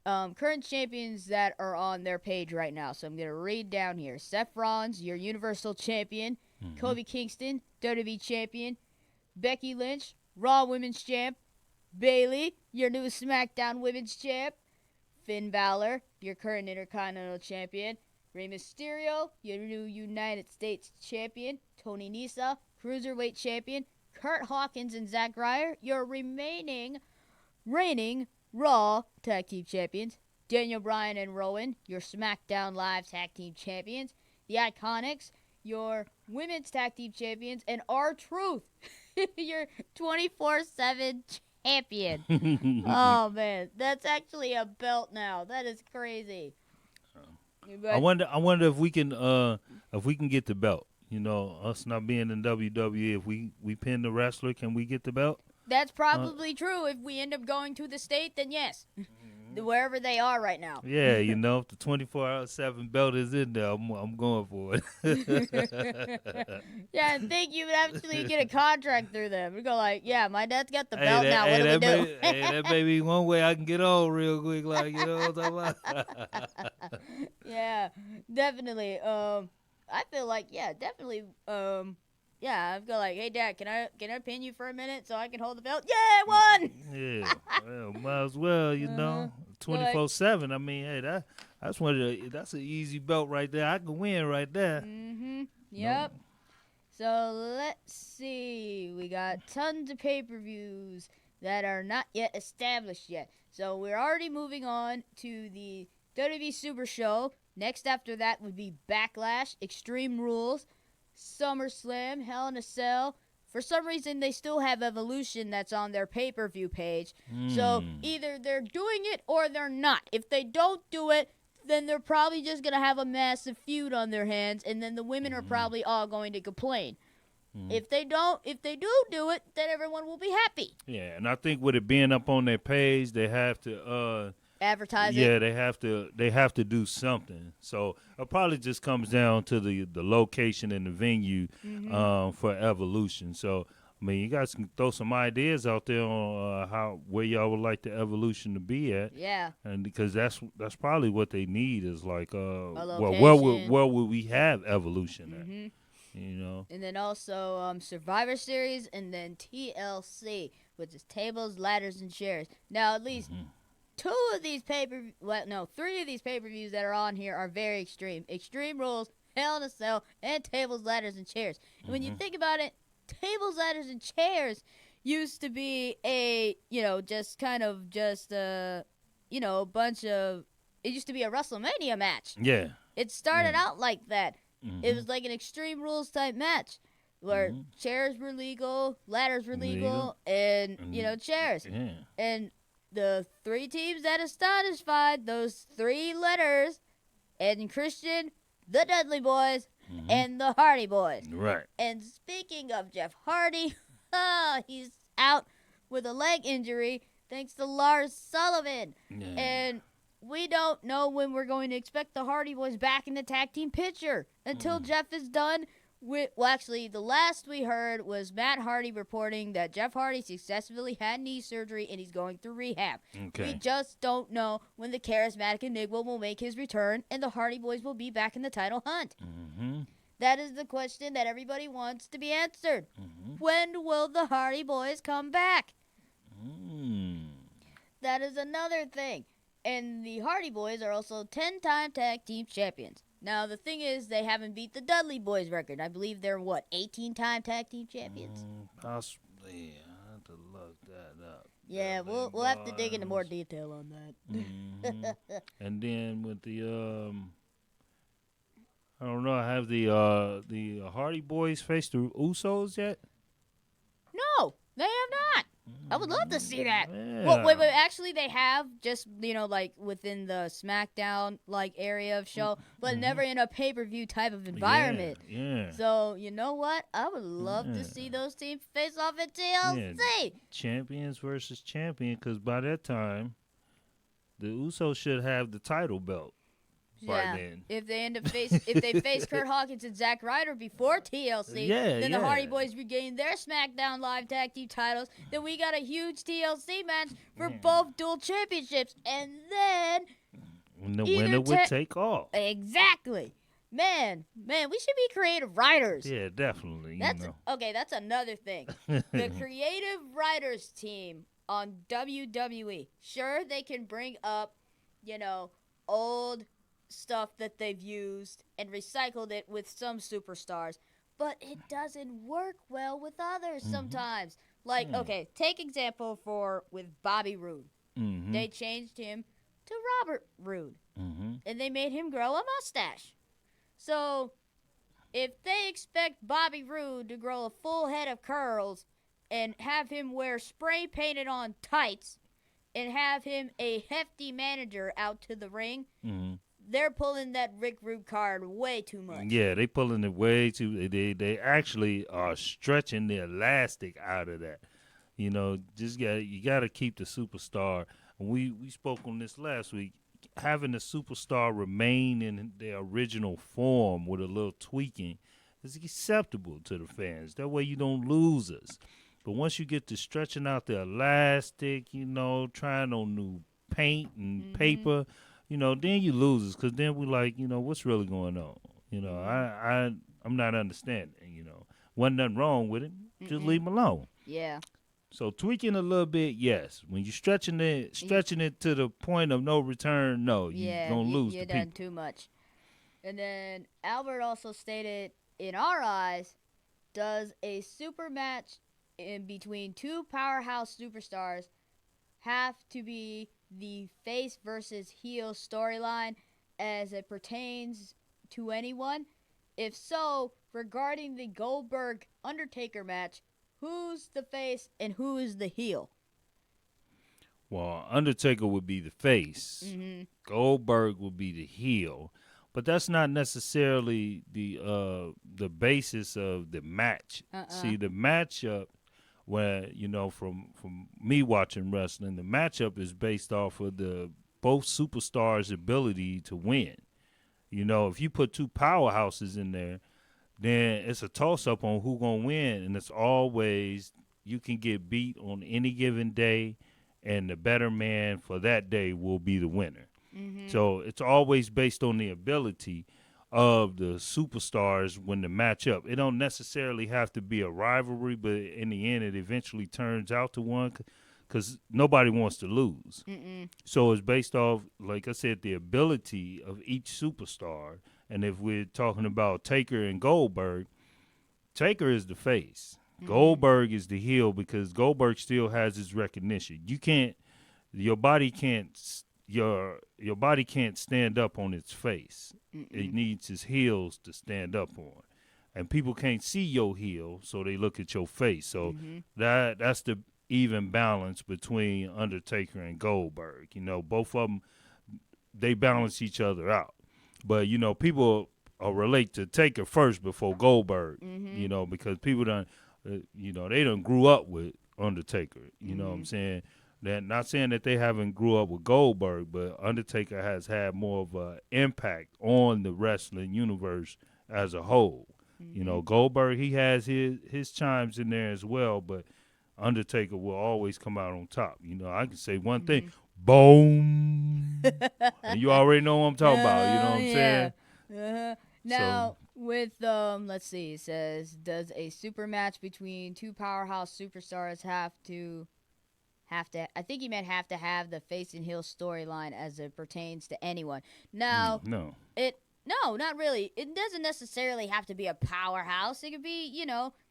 current champions that are on their page right now. So I'm gonna read down here: Seth Rollins, your Universal Champion; Kofi Kingston, WWE Champion; Becky Lynch, Raw Women's Champ; Bayley, your new SmackDown Women's Champ; Finn Balor, your current Intercontinental Champion; Rey Mysterio, your new United States Champion; Tony Nesa, Cruiserweight Champion; Kurt Hawkins and Zack Ryder, your reigning Raw Tag Team Champions; Daniel Bryan and Rowan, your SmackDown Live Tag Team Champions; The Iconics, your Women's Tag Team Champions; and R-Truth, your 24/7 Champion. Oh, man. That's actually a belt now. That is crazy. But I wonder if we can get the belt. Us not being in WWE, if we pin the wrestler, can we get the belt? that's probably true. If we end up going to the state, then yes. Wherever they are right now. Yeah, if the 24/7 belt is in there, I'm going for it. Yeah, I think you would actually get a contract through them. We go like, yeah, my dad's got the belt now. What do we do? That may be one way I can get on real quick, like what I'm talking about. Yeah, definitely. I feel like definitely. Yeah, I feel like, hey, Dad, can I pin you for a minute so I can hold the belt? Yeah, I won. Yeah, well, might as well, 24/7. I mean, hey, that's an easy belt right there. I can win right there. Yep. So let's see. We got tons of pay-per-views that are not yet established yet. So we're already moving on to the WWE Super Show. Next after that would be Backlash, Extreme Rules, SummerSlam, Hell in a Cell. For some reason, they still have Evolution that's on their pay-per-view page. So either they're doing it or they're not. If they don't do it, then they're probably just going to have a massive feud on their hands, and then the women are probably all going to complain. If they do it, then everyone will be happy. Yeah, and I think with it being up on their page, they have to advertise it. Yeah, they have to do something. So it probably just comes down to the location and the venue for Evolution. So I mean, you guys can throw some ideas out there on where y'all would like the Evolution to be at. Yeah. And because that's probably what they need is like location. where would we have Evolution at? And then also Survivor Series, and then TLC, which is tables, ladders, and chairs. Now at least. Three of these pay-per-views that are on here are very extreme. Extreme Rules, Hell in a Cell, and Tables, Ladders, and Chairs. And when you think about it, Tables, Ladders, and Chairs used to be a bunch of, it used to be a WrestleMania match. Yeah. It started out like that. It was like an Extreme Rules type match where chairs were legal, ladders were legal, and chairs. Yeah. And the three teams that satisfied those three letters, Ed and Christian, the Dudley Boys, and the Hardy Boys. Right. And speaking of Jeff Hardy, he's out with a leg injury thanks to Lars Sullivan. Yeah. And we don't know when we're going to expect the Hardy Boys back in the tag team picture until Jeff is done. The last we heard was Matt Hardy reporting that Jeff Hardy successfully had knee surgery and he's going through rehab. Okay. We just don't know when the charismatic Enigma will make his return and the Hardy Boys will be back in the title hunt. That is the question that everybody wants to be answered. When will the Hardy Boys come back? That is another thing. And the Hardy Boys are also 10-time tag team champions. Now, the thing is, they haven't beat the Dudley Boys record. I believe they're, 18-time tag team champions? Possibly. I have to look that up. Yeah, Dudley we'll have to dig into more Boys. detail on that. And then with the I don't know. Have the Hardy Boys faced the Usos yet? No, they have not. I would love to see that. Yeah. Well, wait. Actually, they have just like within the SmackDown area of show, but never in a pay-per-view type of environment. Yeah. So you know what? I would love to see those teams face off at TLC. Champions versus champion, because by that time, the Usos should have the title belt. Yeah. Then. If they face Kurt Hawkins and Zack Ryder before TLC, then the Hardy Boys regain their SmackDown Live Tag Team titles. Then we got a huge TLC match for both dual championships, and then the winner would take off. Exactly. Man, we should be creative writers. Yeah, definitely. That's another thing. The creative writers team on WWE. Sure, they can bring up, old stuff that they've used and recycled it with some superstars, but it doesn't work well with others sometimes. Like, take example with Bobby Roode. They changed him to Robert Roode, and they made him grow a mustache. So, if they expect Bobby Roode to grow a full head of curls and have him wear spray painted on tights and have him a hefty manager out to the ring, they're pulling that Rick Rude card way too much. Yeah, they pulling it way too. They actually are stretching the elastic out of that. You got to keep the superstar. And we spoke on this last week. Having the superstar remain in their original form with a little tweaking is acceptable to the fans. That way you don't lose us. But once you get to stretching out the elastic, trying on new paint and paper, then you lose us, because then we like, what's really going on? I'm not understanding, Wasn't nothing wrong with it. Just leave them alone. Yeah. So tweaking a little bit, yes. When you're stretching it to the point of no return, no, you're going to lose you're the done people. too much. And then Albert also stated, in our eyes, does a super match in between two powerhouse superstars have to be the face versus heel storyline as it pertains to anyone? If so, regarding the Goldberg-Undertaker match, who's the face and who is the heel? Well, Undertaker would be the face. Goldberg would be the heel. But that's not necessarily the basis of the match. See, the matchup, where, from me watching wrestling, the matchup is based off of both superstars' ability to win. If you put two powerhouses in there, then it's a toss-up on who's going to win, and it's always you can get beat on any given day, and the better man for that day will be the winner. So it's always based on the ability of the superstars when the match up. It don't necessarily have to be a rivalry, but in the end, it eventually turns out to one, because nobody wants to lose. So it's based off, like I said, the ability of each superstar. And if we're talking about Taker and Goldberg, Taker is the face. Goldberg is the heel, because Goldberg still has his recognition. Your body can't stand up on its face. It needs his heels to stand up on. And people can't see your heel, so they look at your face. So that's the even balance between Undertaker and Goldberg. Both of them, they balance each other out. But, people relate to Taker first before Goldberg, because people they done grew up with Undertaker. You know what I'm saying? They're not saying that they haven't grew up with Goldberg, but Undertaker has had more of an impact on the wrestling universe as a whole. Goldberg, he has his chimes in there as well, but Undertaker will always come out on top. I can say one thing, boom. And you already know what I'm talking about, you know what I'm saying? Now, with, let's see, it says, does a super match between two powerhouse superstars have I think he meant have to have the face and heel storyline as it pertains to anyone. Now, No. No, not really. It doesn't necessarily have to be a powerhouse. It could be,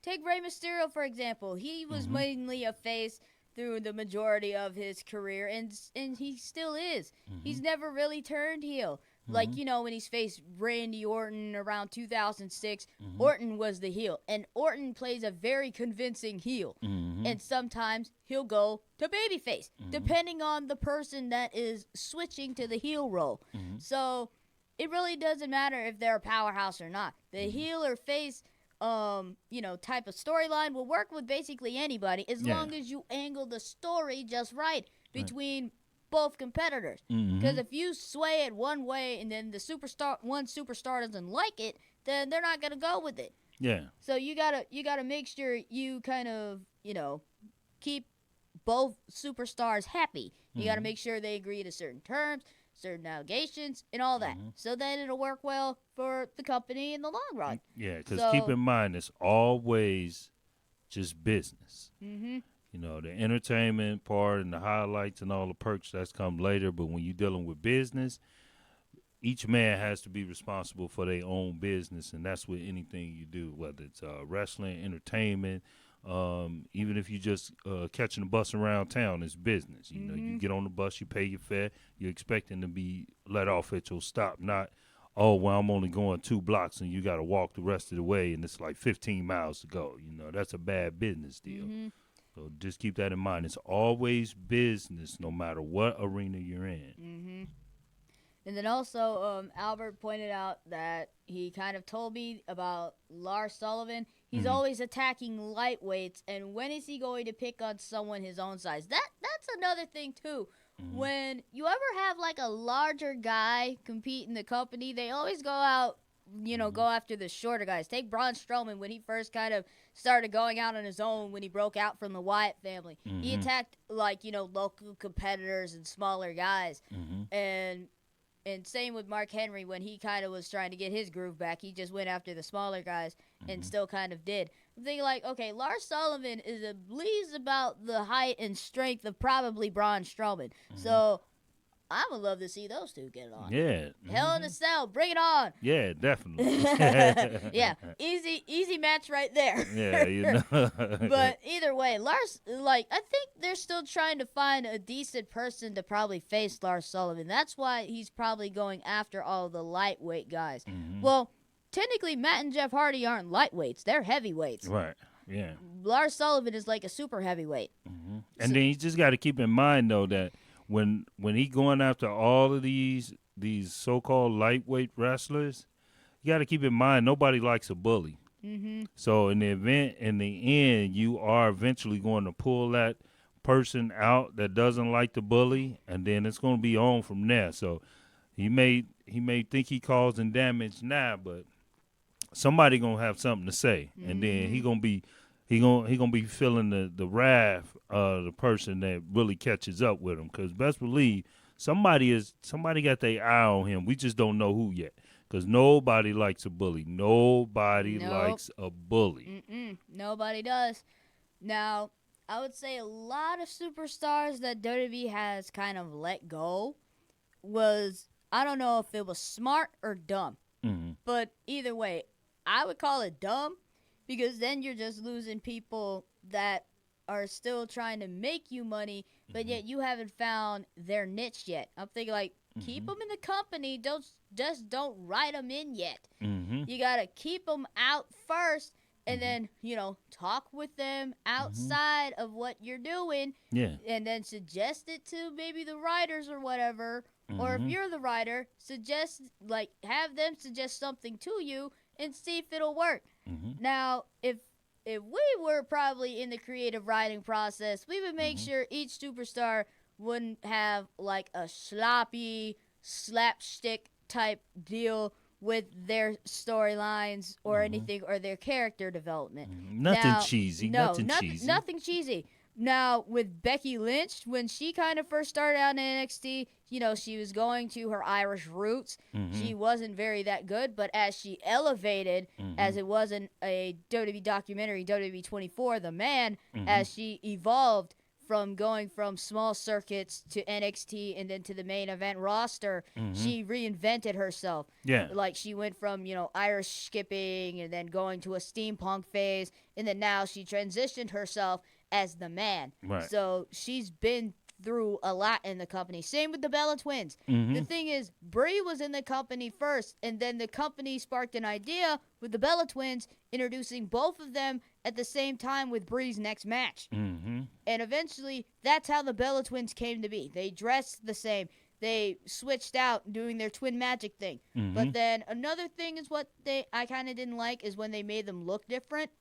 take Rey Mysterio, for example. He was mainly a face through the majority of his career, and he still is. He's never really turned heel. Like, when he's faced Randy Orton around 2006, Orton was the heel. And Orton plays a very convincing heel. And sometimes he'll go to babyface, depending on the person that is switching to the heel role. So it really doesn't matter if they're a powerhouse or not. The heel or face, type of storyline will work with basically anybody as long as you angle the story just right between both competitors. Because if you sway it one way and then one superstar doesn't like it, then they're not gonna go with it. Yeah. So you gotta make sure you kind of keep both superstars happy. You gotta make sure they agree to certain terms, certain allegations, and all that. So then it'll work well for the company in the long run. Yeah, because keep in mind, it's always just business. The entertainment part and the highlights and all the perks, that's come later. But when you're dealing with business, each man has to be responsible for their own business, and that's with anything you do, whether it's wrestling, entertainment, even if you just catching a bus around town, it's business. You get on the bus, you pay your fare, you're expecting to be let off at your stop, not, oh, well, I'm only going 2 blocks and you got to walk the rest of the way and it's like 15 miles to go. That's a bad business deal. So just keep that in mind. It's always business no matter what arena you're in. And then also, Albert pointed out that he kind of told me about Lars Sullivan. He's always attacking lightweights, and when is he going to pick on someone his own size? That's another thing, too. When you ever have, like, a larger guy compete in the company, they always go out, go after the shorter guys. Take Braun Strowman when he first kind of started going out on his own when he broke out from the Wyatt family. He attacked, local competitors and smaller guys. And same with Mark Henry when he kind of was trying to get his groove back. He just went after the smaller guys and still kind of did. I'm thinking okay, Lars Sullivan is at least about the height and strength of probably Braun Strowman. So I would love to see those two get it on. Yeah. Hell in a Cell, bring it on. Yeah, definitely. Yeah, easy match right there. Yeah, But either way, Lars, I think they're still trying to find a decent person to probably face Lars Sullivan. That's why he's probably going after all the lightweight guys. Well, technically, Matt and Jeff Hardy aren't lightweights. They're heavyweights. Right, yeah. Lars Sullivan is like a super heavyweight. And then you just got to keep in mind, though, that when he going after all of these so-called lightweight wrestlers, you got to keep in mind nobody likes a bully. So in the end, you are eventually going to pull that person out that doesn't like the bully, and then it's going to be on from there. So he may think he causing damage now, but somebody gonna have something to say, and then he gonna be feeling the wrath of the person that really catches up with him. Because best believe somebody got their eye on him. We just don't know who yet. Because nobody likes a bully. Nobody likes a bully. Nobody does. Now, I would say a lot of superstars that WWE has kind of let go was, I don't know if it was smart or dumb. But either way, I would call it dumb. Because then you're just losing people that are still trying to make you money, but yet you haven't found their niche yet. I'm thinking keep them in the company. Don't write them in yet. You gotta keep them out first, and then talk with them outside of what you're doing. Yeah. And then suggest it to maybe the writers or whatever. Or if you're the writer, have them suggest something to you and see if it'll work. Now, if we were probably in the creative writing process, we would make sure each superstar wouldn't have a sloppy slapstick type deal with their storylines or anything, or their character development. Nothing cheesy. Nothing cheesy. Now, with Becky Lynch, when she kind of first started out in NXT, she was going to her Irish roots. She wasn't very that good, but as she elevated, as it wasn't a WWE documentary, WWE 24, The Man, as she evolved from going from small circuits to NXT and then to the main event roster, she reinvented herself. Yeah. Like she went from, Irish skipping and then going to a steampunk phase, and then now she transitioned herself as the man. Right. So she's been through a lot in the company. Same with the Bella Twins. The thing is, Brie was in the company first, and then the company sparked an idea with the Bella Twins, introducing both of them at the same time with Brie's next match. And eventually, that's how the Bella Twins came to be. They dressed the same. They switched out doing their twin magic thing. But then another thing is what I kind of didn't like is when they made them look different.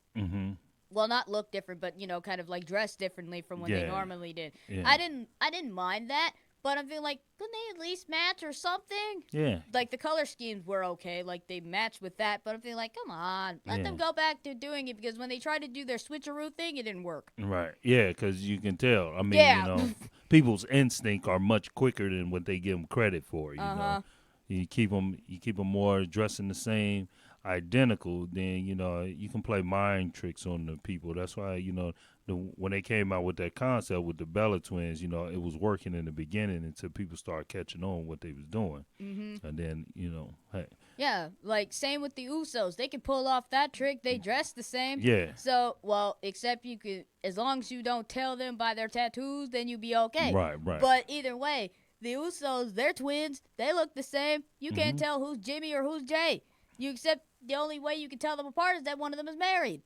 Well, not look different, but kind of like dress differently from what they normally did. Yeah. I didn't mind that, but I feel like couldn't they at least match or something? Yeah. Like the color schemes were okay, like they matched with that, but I feel like come on, let them go back to doing it, because when they tried to do their switcheroo thing, it didn't work. Right. Yeah, because you can tell. I mean, people's instinct are much quicker than what they give them credit for. You know, you keep them more dressing the same, identical, then you can play mind tricks on the people. That's why when they came out with that concept with the Bella Twins, it was working in the beginning until people started catching on what they was doing, and then hey, yeah, like same with the Usos. They can pull off that trick. They dress the same. Yeah. So except you could, as long as you don't tell them by their tattoos, then you be okay. Right. But either way, the Usos, they're twins. They look the same. You can't tell who's Jimmy or who's Jay. Except the only way you can tell them apart is that one of them is married.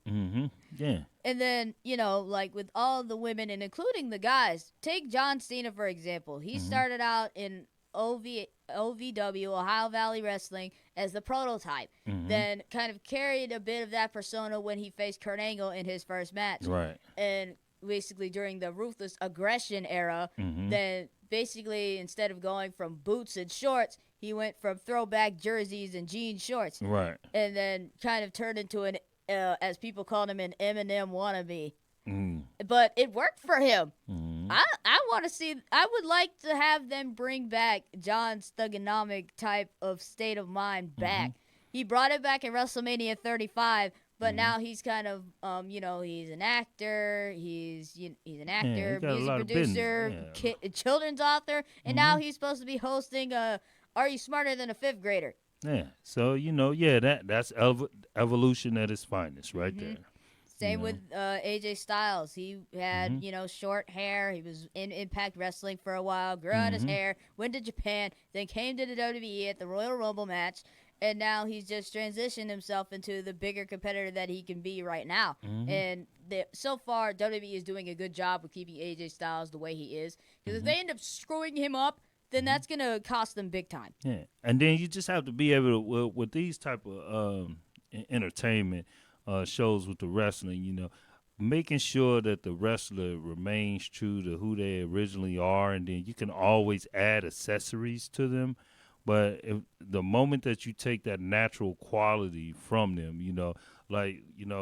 Yeah. And then, like with all the women and including the guys, take John Cena, for example. He started out in OVW, Ohio Valley Wrestling, as the prototype. Then kind of carried a bit of that persona when he faced Kurt Angle in his first match. Right. And basically during the Ruthless Aggression era, then basically instead of going from boots and shorts, he went from throwback jerseys and jean shorts. Right. And then kind of turned into an, as people called him, an Eminem wannabe. But it worked for him. I want to see, I would like to have them bring back John's thugonomic type of state of mind back. He brought it back in WrestleMania 35, but now he's kind of, he's an actor, he's an actor, music producer, children's author, and now he's supposed to be hosting Are You Smarter Than a Fifth Grader? Yeah. So, that's evolution at its finest right there. Same with AJ Styles. He had, short hair. He was in Impact Wrestling for a while, grew out his hair, went to Japan, then came to the WWE at the Royal Rumble match, and now he's just transitioned himself into the bigger competitor that he can be right now. And so far, WWE is doing a good job with keeping AJ Styles the way he is. Because if they end up screwing him up, then that's going to cost them big time. Yeah. And then you just have to be able to, with these type of entertainment shows with the wrestling, making sure that the wrestler remains true to who they originally are, and then you can always add accessories to them. But if the moment that you take that natural quality from them,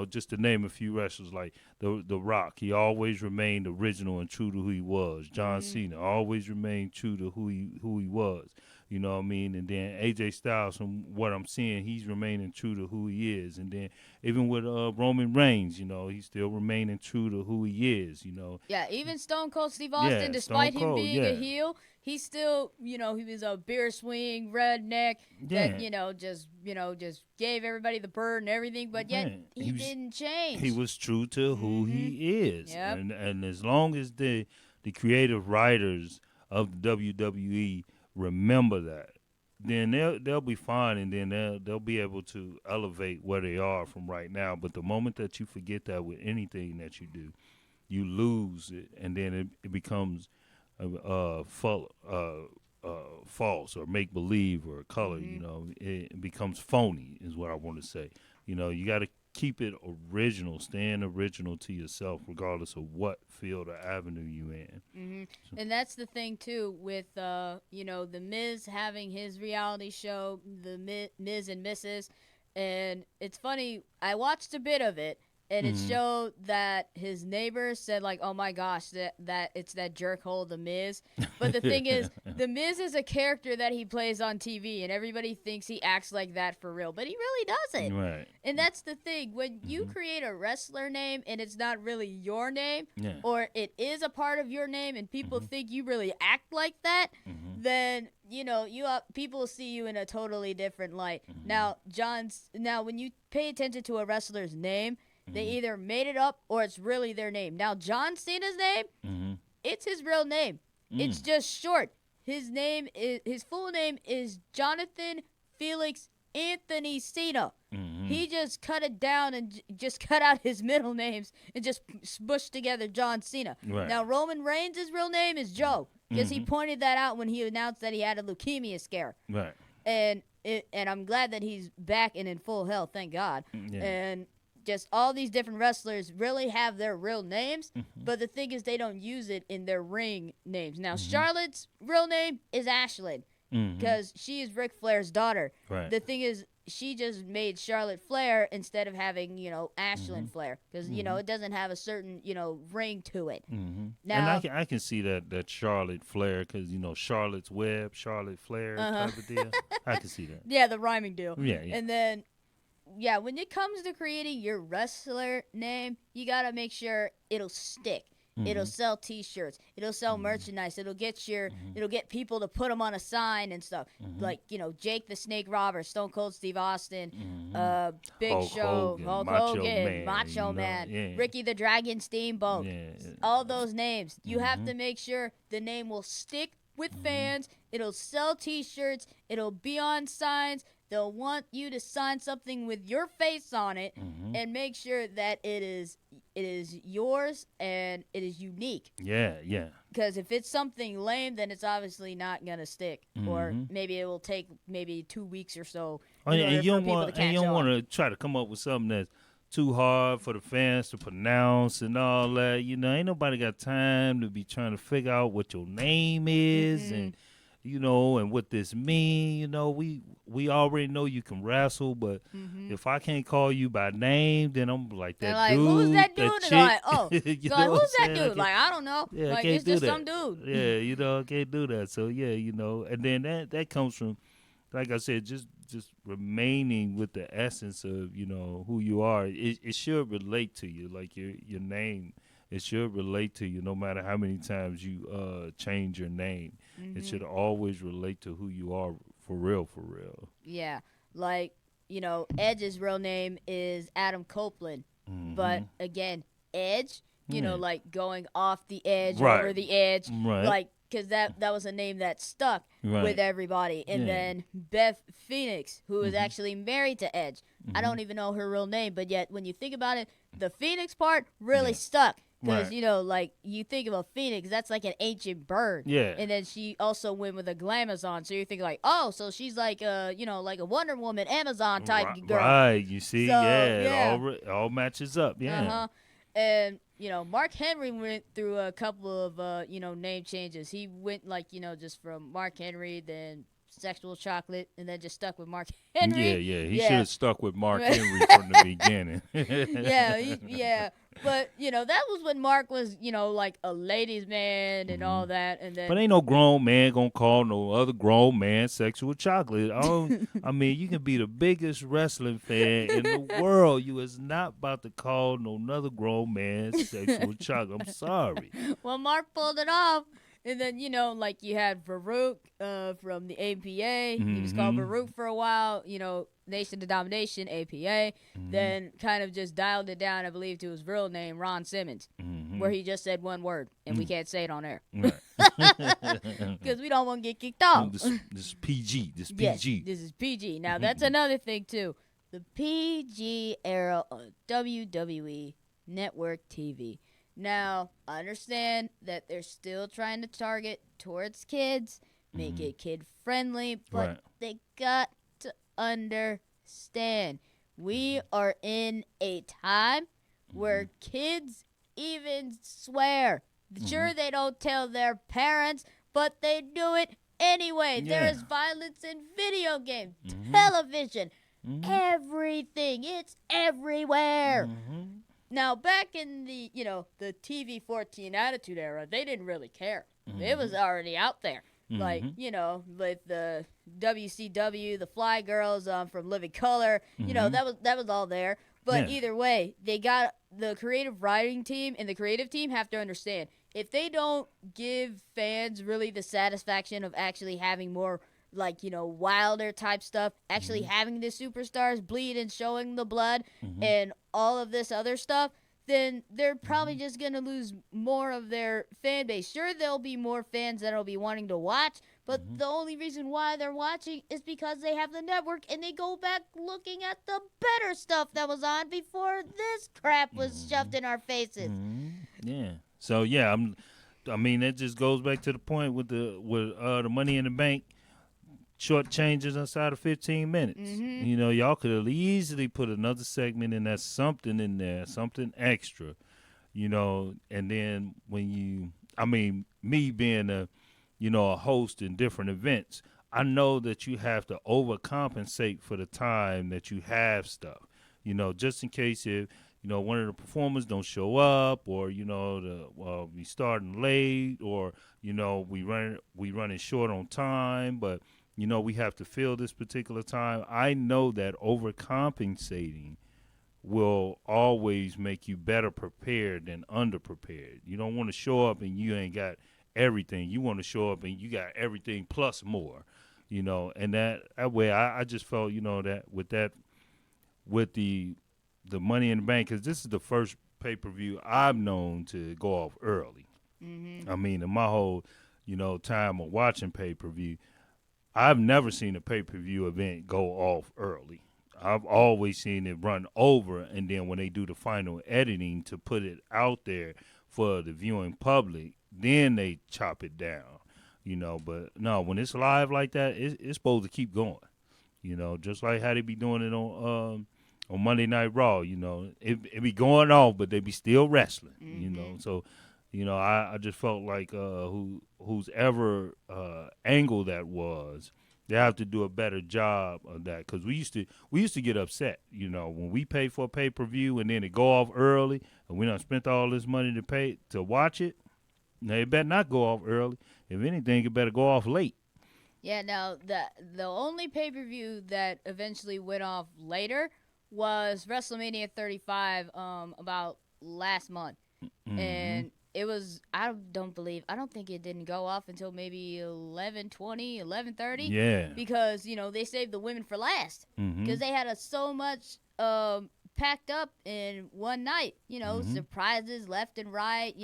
just to name a few wrestlers, like the Rock, he always remained original and true to who he was. John Cena always remained true to who he was. You know what I mean? And then AJ Styles, from what I'm seeing, he's remaining true to who he is. And then even with Roman Reigns, he's still remaining true to who he is, Yeah, even Stone Cold Steve Austin, despite him being a heel, he's still, he was a beer swing redneck that, just gave everybody the bird and everything, but yet he didn't change. He was true to who he is. Yep. And as long as the creative writers of the WWE remember that, then they'll be fine, and then they'll be able to elevate where they are from right now. But the moment that you forget that with anything that you do, you lose it, and then it becomes false or make believe or color. It becomes phony, is what I want to say. You got to keep it original, staying original to yourself, regardless of what field or avenue you in. And that's the thing too with the Miz having his reality show, the Miz and Mrs. And it's funny, I watched a bit of it, and it showed that his neighbor said like, "Oh my gosh, that it's that jerkhole The Miz." But the thing is, The Miz is a character that he plays on TV, and everybody thinks he acts like that for real, but he really doesn't. Right. And that's the thing. When you create a wrestler name and it's not really your name, Yeah. or it is a part of your name and people think you really act like that, then, you know, people see you in a totally different light. Now, when you pay attention to a wrestler's name, they either made it up or it's really their name. Now, John Cena's name, it's his real name. It's just short. His full name is Jonathan Felix Anthony Cena. He just cut it down and just cut out his middle names and just smushed together John Cena. Right. Now, Roman Reigns' real name is Joe, because he pointed that out when he announced that he had a leukemia scare. Right. And I'm glad that he's back and in full health, thank God. Yeah. And just all these different wrestlers really have their real names, but the thing is they don't use it in their ring names. Now, Charlotte's real name is Ashlyn, because she is Ric Flair's daughter. Right. The thing is, she just made Charlotte Flair instead of having, Ashlyn Flair, because, it doesn't have a certain, ring to it. Now, And I can see that Charlotte Flair, because, Charlotte's Web, Charlotte Flair type of deal. I can see that. yeah, the rhyming deal. Yeah. And then, when it comes to creating your wrestler name, you got to make sure it'll stick. It'll sell T-shirts. It'll sell merchandise. It'll get people to put them on a sign and stuff. Like, Jake the Snake Roberts, Stone Cold Steve Austin, Big Hulk Show, Hogan, Hulk Macho Hogan, Man, Macho Man, yeah. Ricky the Dragon Steamboat. Yeah. All those names. You have to make sure the name will stick with fans. It'll sell T-shirts. It'll be on signs. They'll want you to sign something with your face on it and make sure that it is yours and it is unique. Yeah. Because if it's something lame, then it's obviously not going to stick. Or maybe it will take 2 weeks or so Oh, in yeah, order and you for don't people want to catch on. to try to come up with something that's too hard for the fans to pronounce and all that. Ain't nobody got time to be trying to figure out what your name is and and what this mean. We already know you can wrestle, but if I can't call you by name, then I'm like that They're like, dude. who's that dude? That And they're like, chick. oh. You They're know like, what who's I'm that saying? dude? Like, I don't know. Yeah, I like, can't it's do just that. some dude. Yeah, I can't do that. So yeah, and then that comes from, like I said, just remaining with the essence of who you are. It should relate to you, like your name. It should relate to you, no matter how many times you change your name. It should always relate to who you are for real. Yeah, like, Edge's real name is Adam Copeland. But again, Edge, like going off the edge, Right. over the edge, Right. like, because that was a name that stuck Right. with everybody. And Yeah. then Beth Phoenix, who is actually married to Edge. I don't even know her real name, but yet when you think about it, the Phoenix part really stuck. Because, Right. like, you think of a phoenix, that's like an ancient bird. Yeah. And then she also went with a glamazon. So you're thinking, like, oh, so she's like like a Wonder Woman, Amazon type girl. Right, you see, So, yeah. it all matches up, yeah. Uh-huh. And, Mark Henry went through a couple of, name changes. He went, like, just from Mark Henry, then Sexual Chocolate, and then just stuck with Mark Henry. Yeah, he should have stuck with Mark Henry from the beginning. yeah. But, that was when Mark was, like a ladies' man and all that. And then, But ain't no grown man gonna call no other grown man Sexual Chocolate. I mean, you can be the biggest wrestling fan in the world. You is not about to call no another grown man Sexual Chocolate. I'm sorry. well, Mark pulled it off. And then, like you had Farouk from the APA. He was called Farouk for a while, Nation of Domination, APA. Then kind of just dialed it down, I believe, to his real name, Ron Simmons, where he just said one word, and we can't say it on air. Right. Because we don't want to get kicked off. This is PG. This Yes, PG. this is PG. Now, that's another thing, too. The PG era on WWE Network TV. Now, I understand that they're still trying to target towards kids, make it kid-friendly, but Right. they got to understand we are in a time where kids even swear. Sure, they don't tell their parents, but they do it anyway. There Yeah. is violence in video games, television, everything. It's everywhere. Now, back in the, the TV 14 Attitude Era, they didn't really care. It was already out there. Like, with the WCW, the Fly Girls from Living Color, that was all there. But either way, they got the creative writing team and the creative team have to understand, if they don't give fans really the satisfaction of actually having more, like, wilder type stuff, actually having the superstars bleed and showing the blood and all of this other stuff, then they're probably just going to lose more of their fan base. Sure, there'll be more fans that'll be wanting to watch, but the only reason why they're watching is because they have the network and they go back looking at the better stuff that was on before this crap was shoved in our faces. Yeah. So, yeah, I mean, that just goes back to the point with the Money in the Bank. Short changes inside of 15 minutes. Y'all could have easily put another segment in there, something in there, something extra, and then me being a host in different events, I know that you have to overcompensate for the time that you have stuff, just in case if, one of the performers don't show up or, we starting late or, we running short on time, but we have to fill this particular time. I know that overcompensating will always make you better prepared than underprepared. You don't want to show up and you ain't got everything. You want to show up and you got everything plus more, and that way I just felt, that with the Money in the Bank, because this is the first pay-per-view I've known to go off early. I mean, in my whole, time of watching pay-per-view, I've never seen a pay-per-view event go off early. I've always seen it run over, and then when they do the final editing to put it out there for the viewing public, then they chop it down, But, no, when it's live like that, it's supposed to keep going, just like how they be doing it on Monday Night Raw, It be going off, but they be still wrestling, So, I just felt like whose ever angle that was, they have to do a better job of that, because we used to get upset, when we pay for a pay-per-view and then it go off early and we done spent all this money to watch it. Now it better not go off early. If anything, it better go off late. Yeah, now the only pay-per-view that eventually went off later was WrestleMania 35 about last month. And it was, I don't think it didn't go off until maybe 11:20, 11:30. Yeah. Because, they saved the women for last. Because they had so much packed up in one night. Surprises left and right,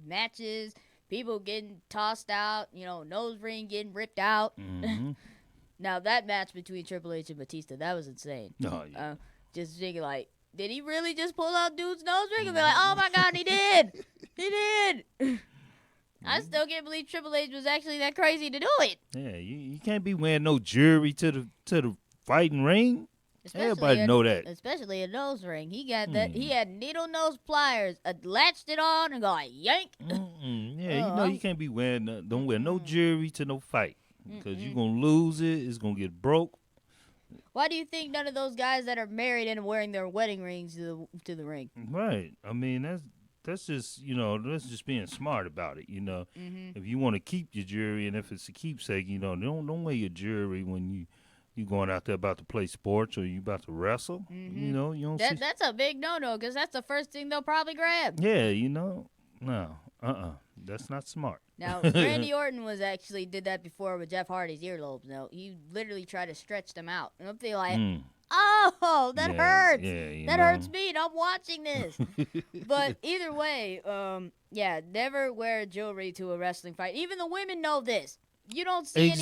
matches, people getting tossed out, nose ring getting ripped out. Now, that match between Triple H and Batista, that was insane. Oh, yeah. Just thinking, like, did he really just pull out dude's nose ring and be like, oh my God, he did? He did. I still can't believe Triple H was actually that crazy to do it. Yeah, you can't be wearing no jewelry to the fighting ring. Everybody know that. Especially a nose ring. He got that. He had needle nose pliers, latched it on, and go like yank. Yeah, you can't be wearing. Don't wear no jewelry to no fight, because you're gonna lose it. It's gonna get broke. Why do you think none of those guys that are married and wearing their wedding rings to the ring? Right. I mean, that's just, that's just being smart about it, If you want to keep your jewelry, and if it's a keepsake, don't wear your jewelry when you going out there about to play sports or you about to wrestle. You don't see. That's a big no-no, because that's the first thing they'll probably grab. Yeah, no, that's not smart. Now, Randy Orton did that before with Jeff Hardy's earlobes. No, he literally tried to stretch them out. And I'm feeling like, oh, that hurts. Yeah, that hurts me, and I'm watching this. But either way, never wear jewelry to a wrestling fight. Even the women know this. You don't see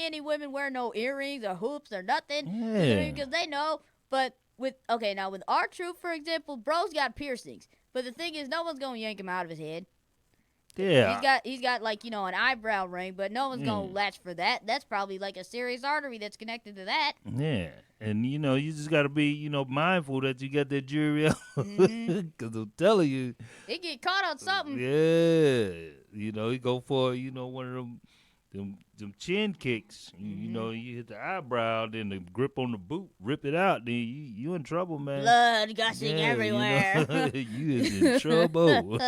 any women wear no earrings or hoops or nothing. Yeah. Because they know. But with R-Truth, for example, bro's got piercings. But the thing is, no one's gonna yank him out of his head. Yeah. He's got like, an eyebrow ring, but no one's gonna latch for that. That's probably like a serious artery that's connected to that. Yeah. And you just gotta be, mindful that you got that jewelry on. Cause I'm telling you, it get caught on something. Yeah. You go for, one of them them chin kicks. You know, you hit the eyebrow, then the grip on the boot, rip it out. Then you in trouble, man. Blood gushing everywhere. You, know, you is in trouble.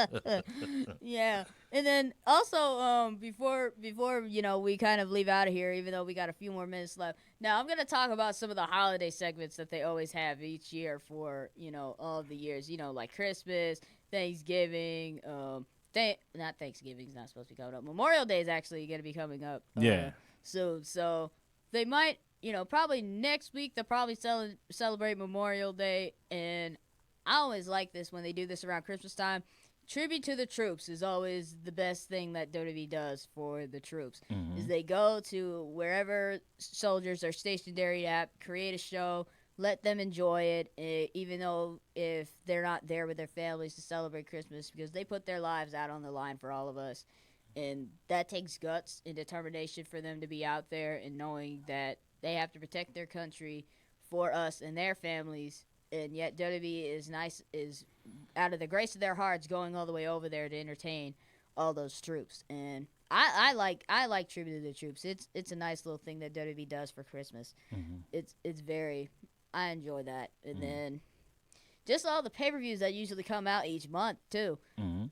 Yeah. And then also, before we kind of leave out of here, even though we got a few more minutes left. Now I'm gonna talk about some of the holiday segments that they always have each year for all of the years. Like Christmas, Thanksgiving. Not Thanksgiving's not supposed to be coming up. Memorial Day is actually gonna be coming up. Yeah. So they might, probably next week they'll probably celebrate Memorial Day, and I always like this when they do this around Christmas time. Tribute to the troops is always the best thing that WWE does for the troops. Is they go to wherever soldiers are stationary at, create a show, let them enjoy it, even though if they're not there with their families to celebrate Christmas, because they put their lives out on the line for all of us. And that takes guts and determination for them to be out there and knowing that they have to protect their country for us and their families. And yet WWE is out of the grace of their hearts going all the way over there to entertain all those troops. And I like Tribute to the Troops. It's a nice little thing that WWE does for Christmas. I enjoy that. And then just all the pay-per-views that usually come out each month too.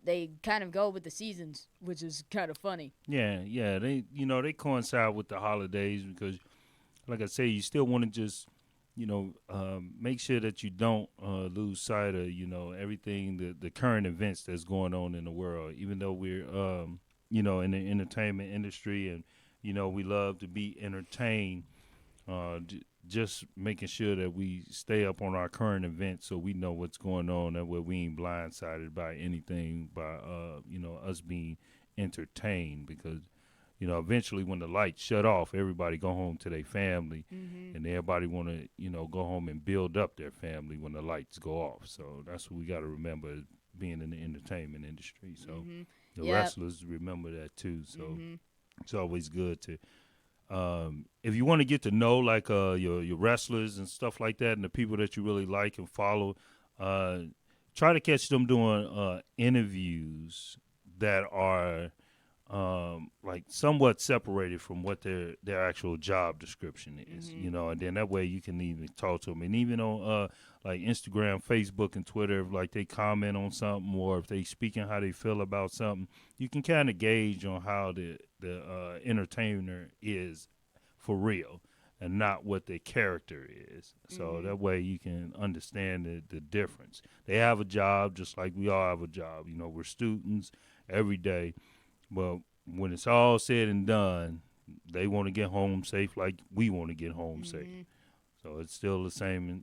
They kind of go with the seasons, which is kind of funny. Yeah. They coincide with the holidays because, like I say, you still want to just make sure that you don't lose sight of, everything, the current events that's going on in the world, even though we're, in the entertainment industry and, we love to be entertained, just making sure that we stay up on our current events so we know what's going on and where we ain't blindsided by anything, by, us being entertained because, eventually when the lights shut off, everybody go home to their family, and everybody want to, go home and build up their family when the lights go off. So that's what we got to remember being in the entertainment industry. So the wrestlers remember that too. So it's always good to, if you want to get to know like your wrestlers and stuff like that and the people that you really like and follow, try to catch them doing interviews that are like somewhat separated from what their actual job description is, and then that way you can even talk to them. And even on like Instagram, Facebook, and Twitter, if like they comment on something or if they speaking how they feel about something, you can kind of gauge on how the entertainer is for real and not what their character is. So that way you can understand the difference. They have a job just like we all have a job. We're students every day. But when it's all said and done, they want to get home safe like we want to get home safe. So it's still the same,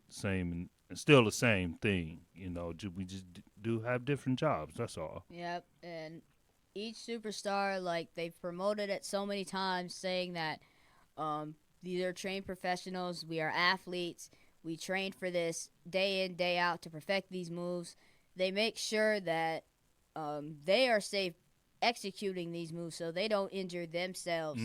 still the same thing. We just do have different jobs. That's all. Yep, and each superstar, like they've promoted it so many times, saying that these are trained professionals. We are athletes. We train for this day in, day out to perfect these moves. They make sure that they are safe executing these moves so they don't injure themselves.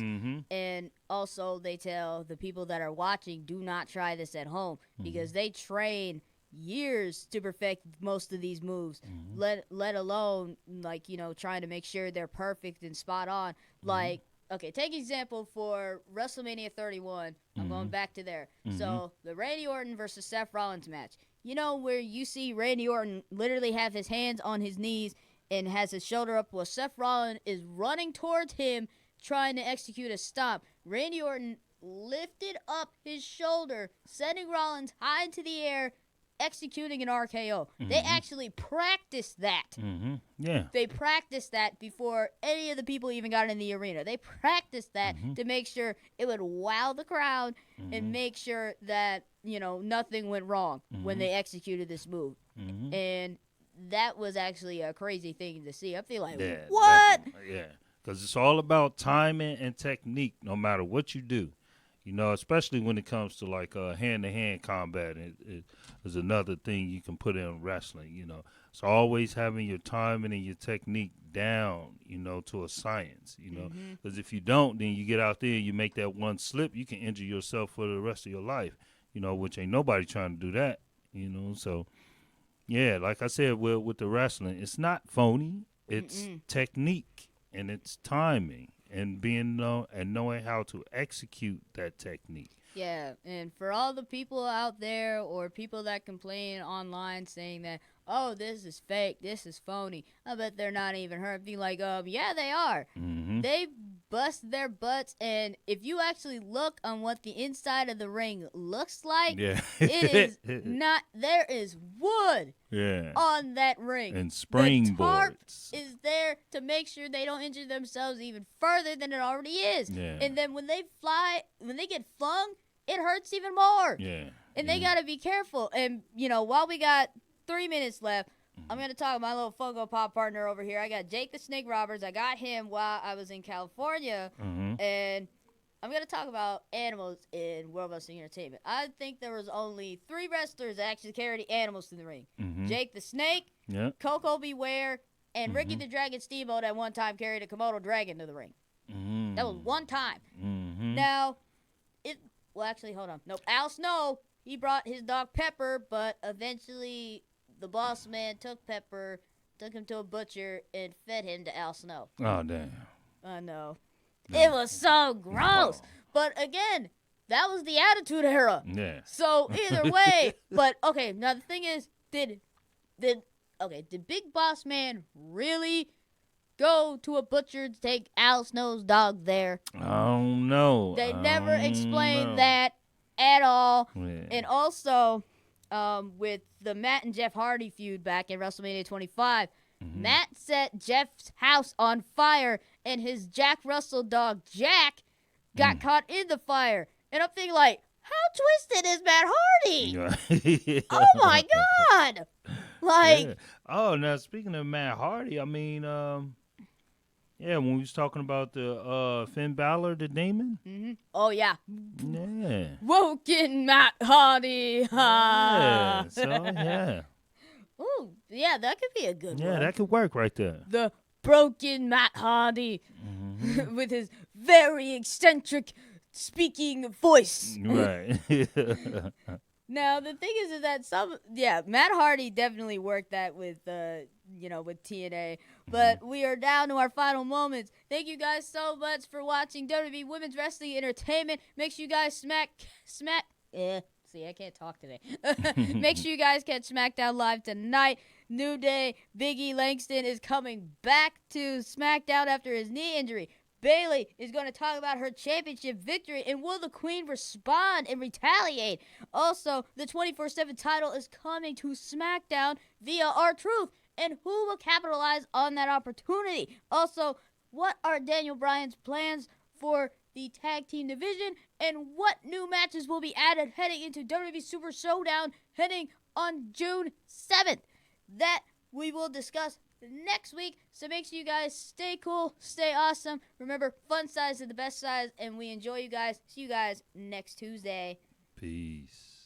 And also they tell the people that are watching, do not try this at home because they train years to perfect most of these moves, let alone like trying to make sure they're perfect and spot on. Like, okay, take example for WrestleMania 31. I'm going back to there. So the Randy Orton versus Seth Rollins match, where you see Randy Orton literally have his hands on his knees and has his shoulder up while Seth Rollins is running towards him trying to execute a stomp. Randy Orton lifted up his shoulder, sending Rollins high into the air, executing an RKO. They actually practiced that. Yeah. They practiced that before any of the people even got in the arena. They practiced that to make sure it would wow the crowd and make sure that, nothing went wrong when they executed this move. And that was actually a crazy thing to see. I feel like, what? Definitely. Yeah, because it's all about timing and technique no matter what you do. Especially when it comes to like hand-to-hand combat. It is another thing you can put in wrestling, It's always having your timing and your technique down, to a science, Because if you don't, then you get out there and you make that one slip, you can injure yourself for the rest of your life, which ain't nobody trying to do that, So, yeah, like I said, with the wrestling, it's not phony. It's technique and it's timing. and knowing how to execute that technique. Yeah, and for all the people out there or people that complain online saying that, oh, this is fake, this is phony, I bet they're not even hurt. Be like, yeah, they are. Mm-hmm. They bust their butts, and if you actually look on what the inside of the ring looks like, Yeah. it is not, there is wood Yeah. on that ring. And The tarp springboards. is there to make sure they don't injure themselves even further than it already is. Yeah. And then when they get flung, it hurts even more. Yeah. And they got to be careful. And, while we got 3 minutes left, I'm going to talk to my little Funko Pop partner over here. I got Jake the Snake Roberts. I got him while I was in California. Mm-hmm. And I'm going to talk about animals in World Wrestling Entertainment. I think there was only 3 wrestlers that actually carried the animals in the ring. Mm-hmm. Jake the Snake, Yeah. Coco Beware, and Ricky the Dragon Steamboat at one time carried a Komodo dragon to the ring. Mm-hmm. That was one time. Mm-hmm. Now, well, actually, hold on. Nope. Al Snow, he brought his dog Pepper, but eventually the boss man took Pepper, took him to a butcher, and fed him to Al Snow. Oh, damn. I know. It was so gross. But again, that was the Attitude Era. Yeah. So either way, but okay, now the thing is, did Big Boss Man really go to a butcher to take Al Snow's dog there? I don't know. They I never don't explained know. that at all. Yeah. And also, with the Matt and Jeff Hardy feud back in WrestleMania 25, Matt set Jeff's house on fire, and his Jack Russell dog, Jack, got caught in the fire. And I'm thinking, like, how twisted is Matt Hardy? Oh, my God. Like, Yeah. Oh, now speaking of Matt Hardy, I mean, yeah, when we was talking about the Finn Balor, the Damon. oh, yeah. Yeah. Woken Matt Hardy. Yeah. So yeah. Ooh, yeah, that could be a good Yeah, one. that could work right there. The broken Matt Hardy with his very eccentric speaking voice. Right. Now, the thing is that Matt Hardy definitely worked that with, with TNA. But we are down to our final moments. Thank you guys so much for watching WWE Women's Wrestling Entertainment. Make sure you guys see, I can't talk today. Make sure you guys catch SmackDown Live tonight. New Day, Big E Langston is coming back to SmackDown after his knee injury. Bayley is going to talk about her championship victory, and will the Queen respond and retaliate? Also, the 24/7 title is coming to SmackDown via R-Truth, and who will capitalize on that opportunity? Also, what are Daniel Bryan's plans for the tag team division, and what new matches will be added heading into WWE Super Showdown heading on June 7th? That we will discuss next week, so make sure you guys stay cool, stay awesome. Remember, fun size is the best size, and we enjoy you guys. See you guys next Tuesday. Peace.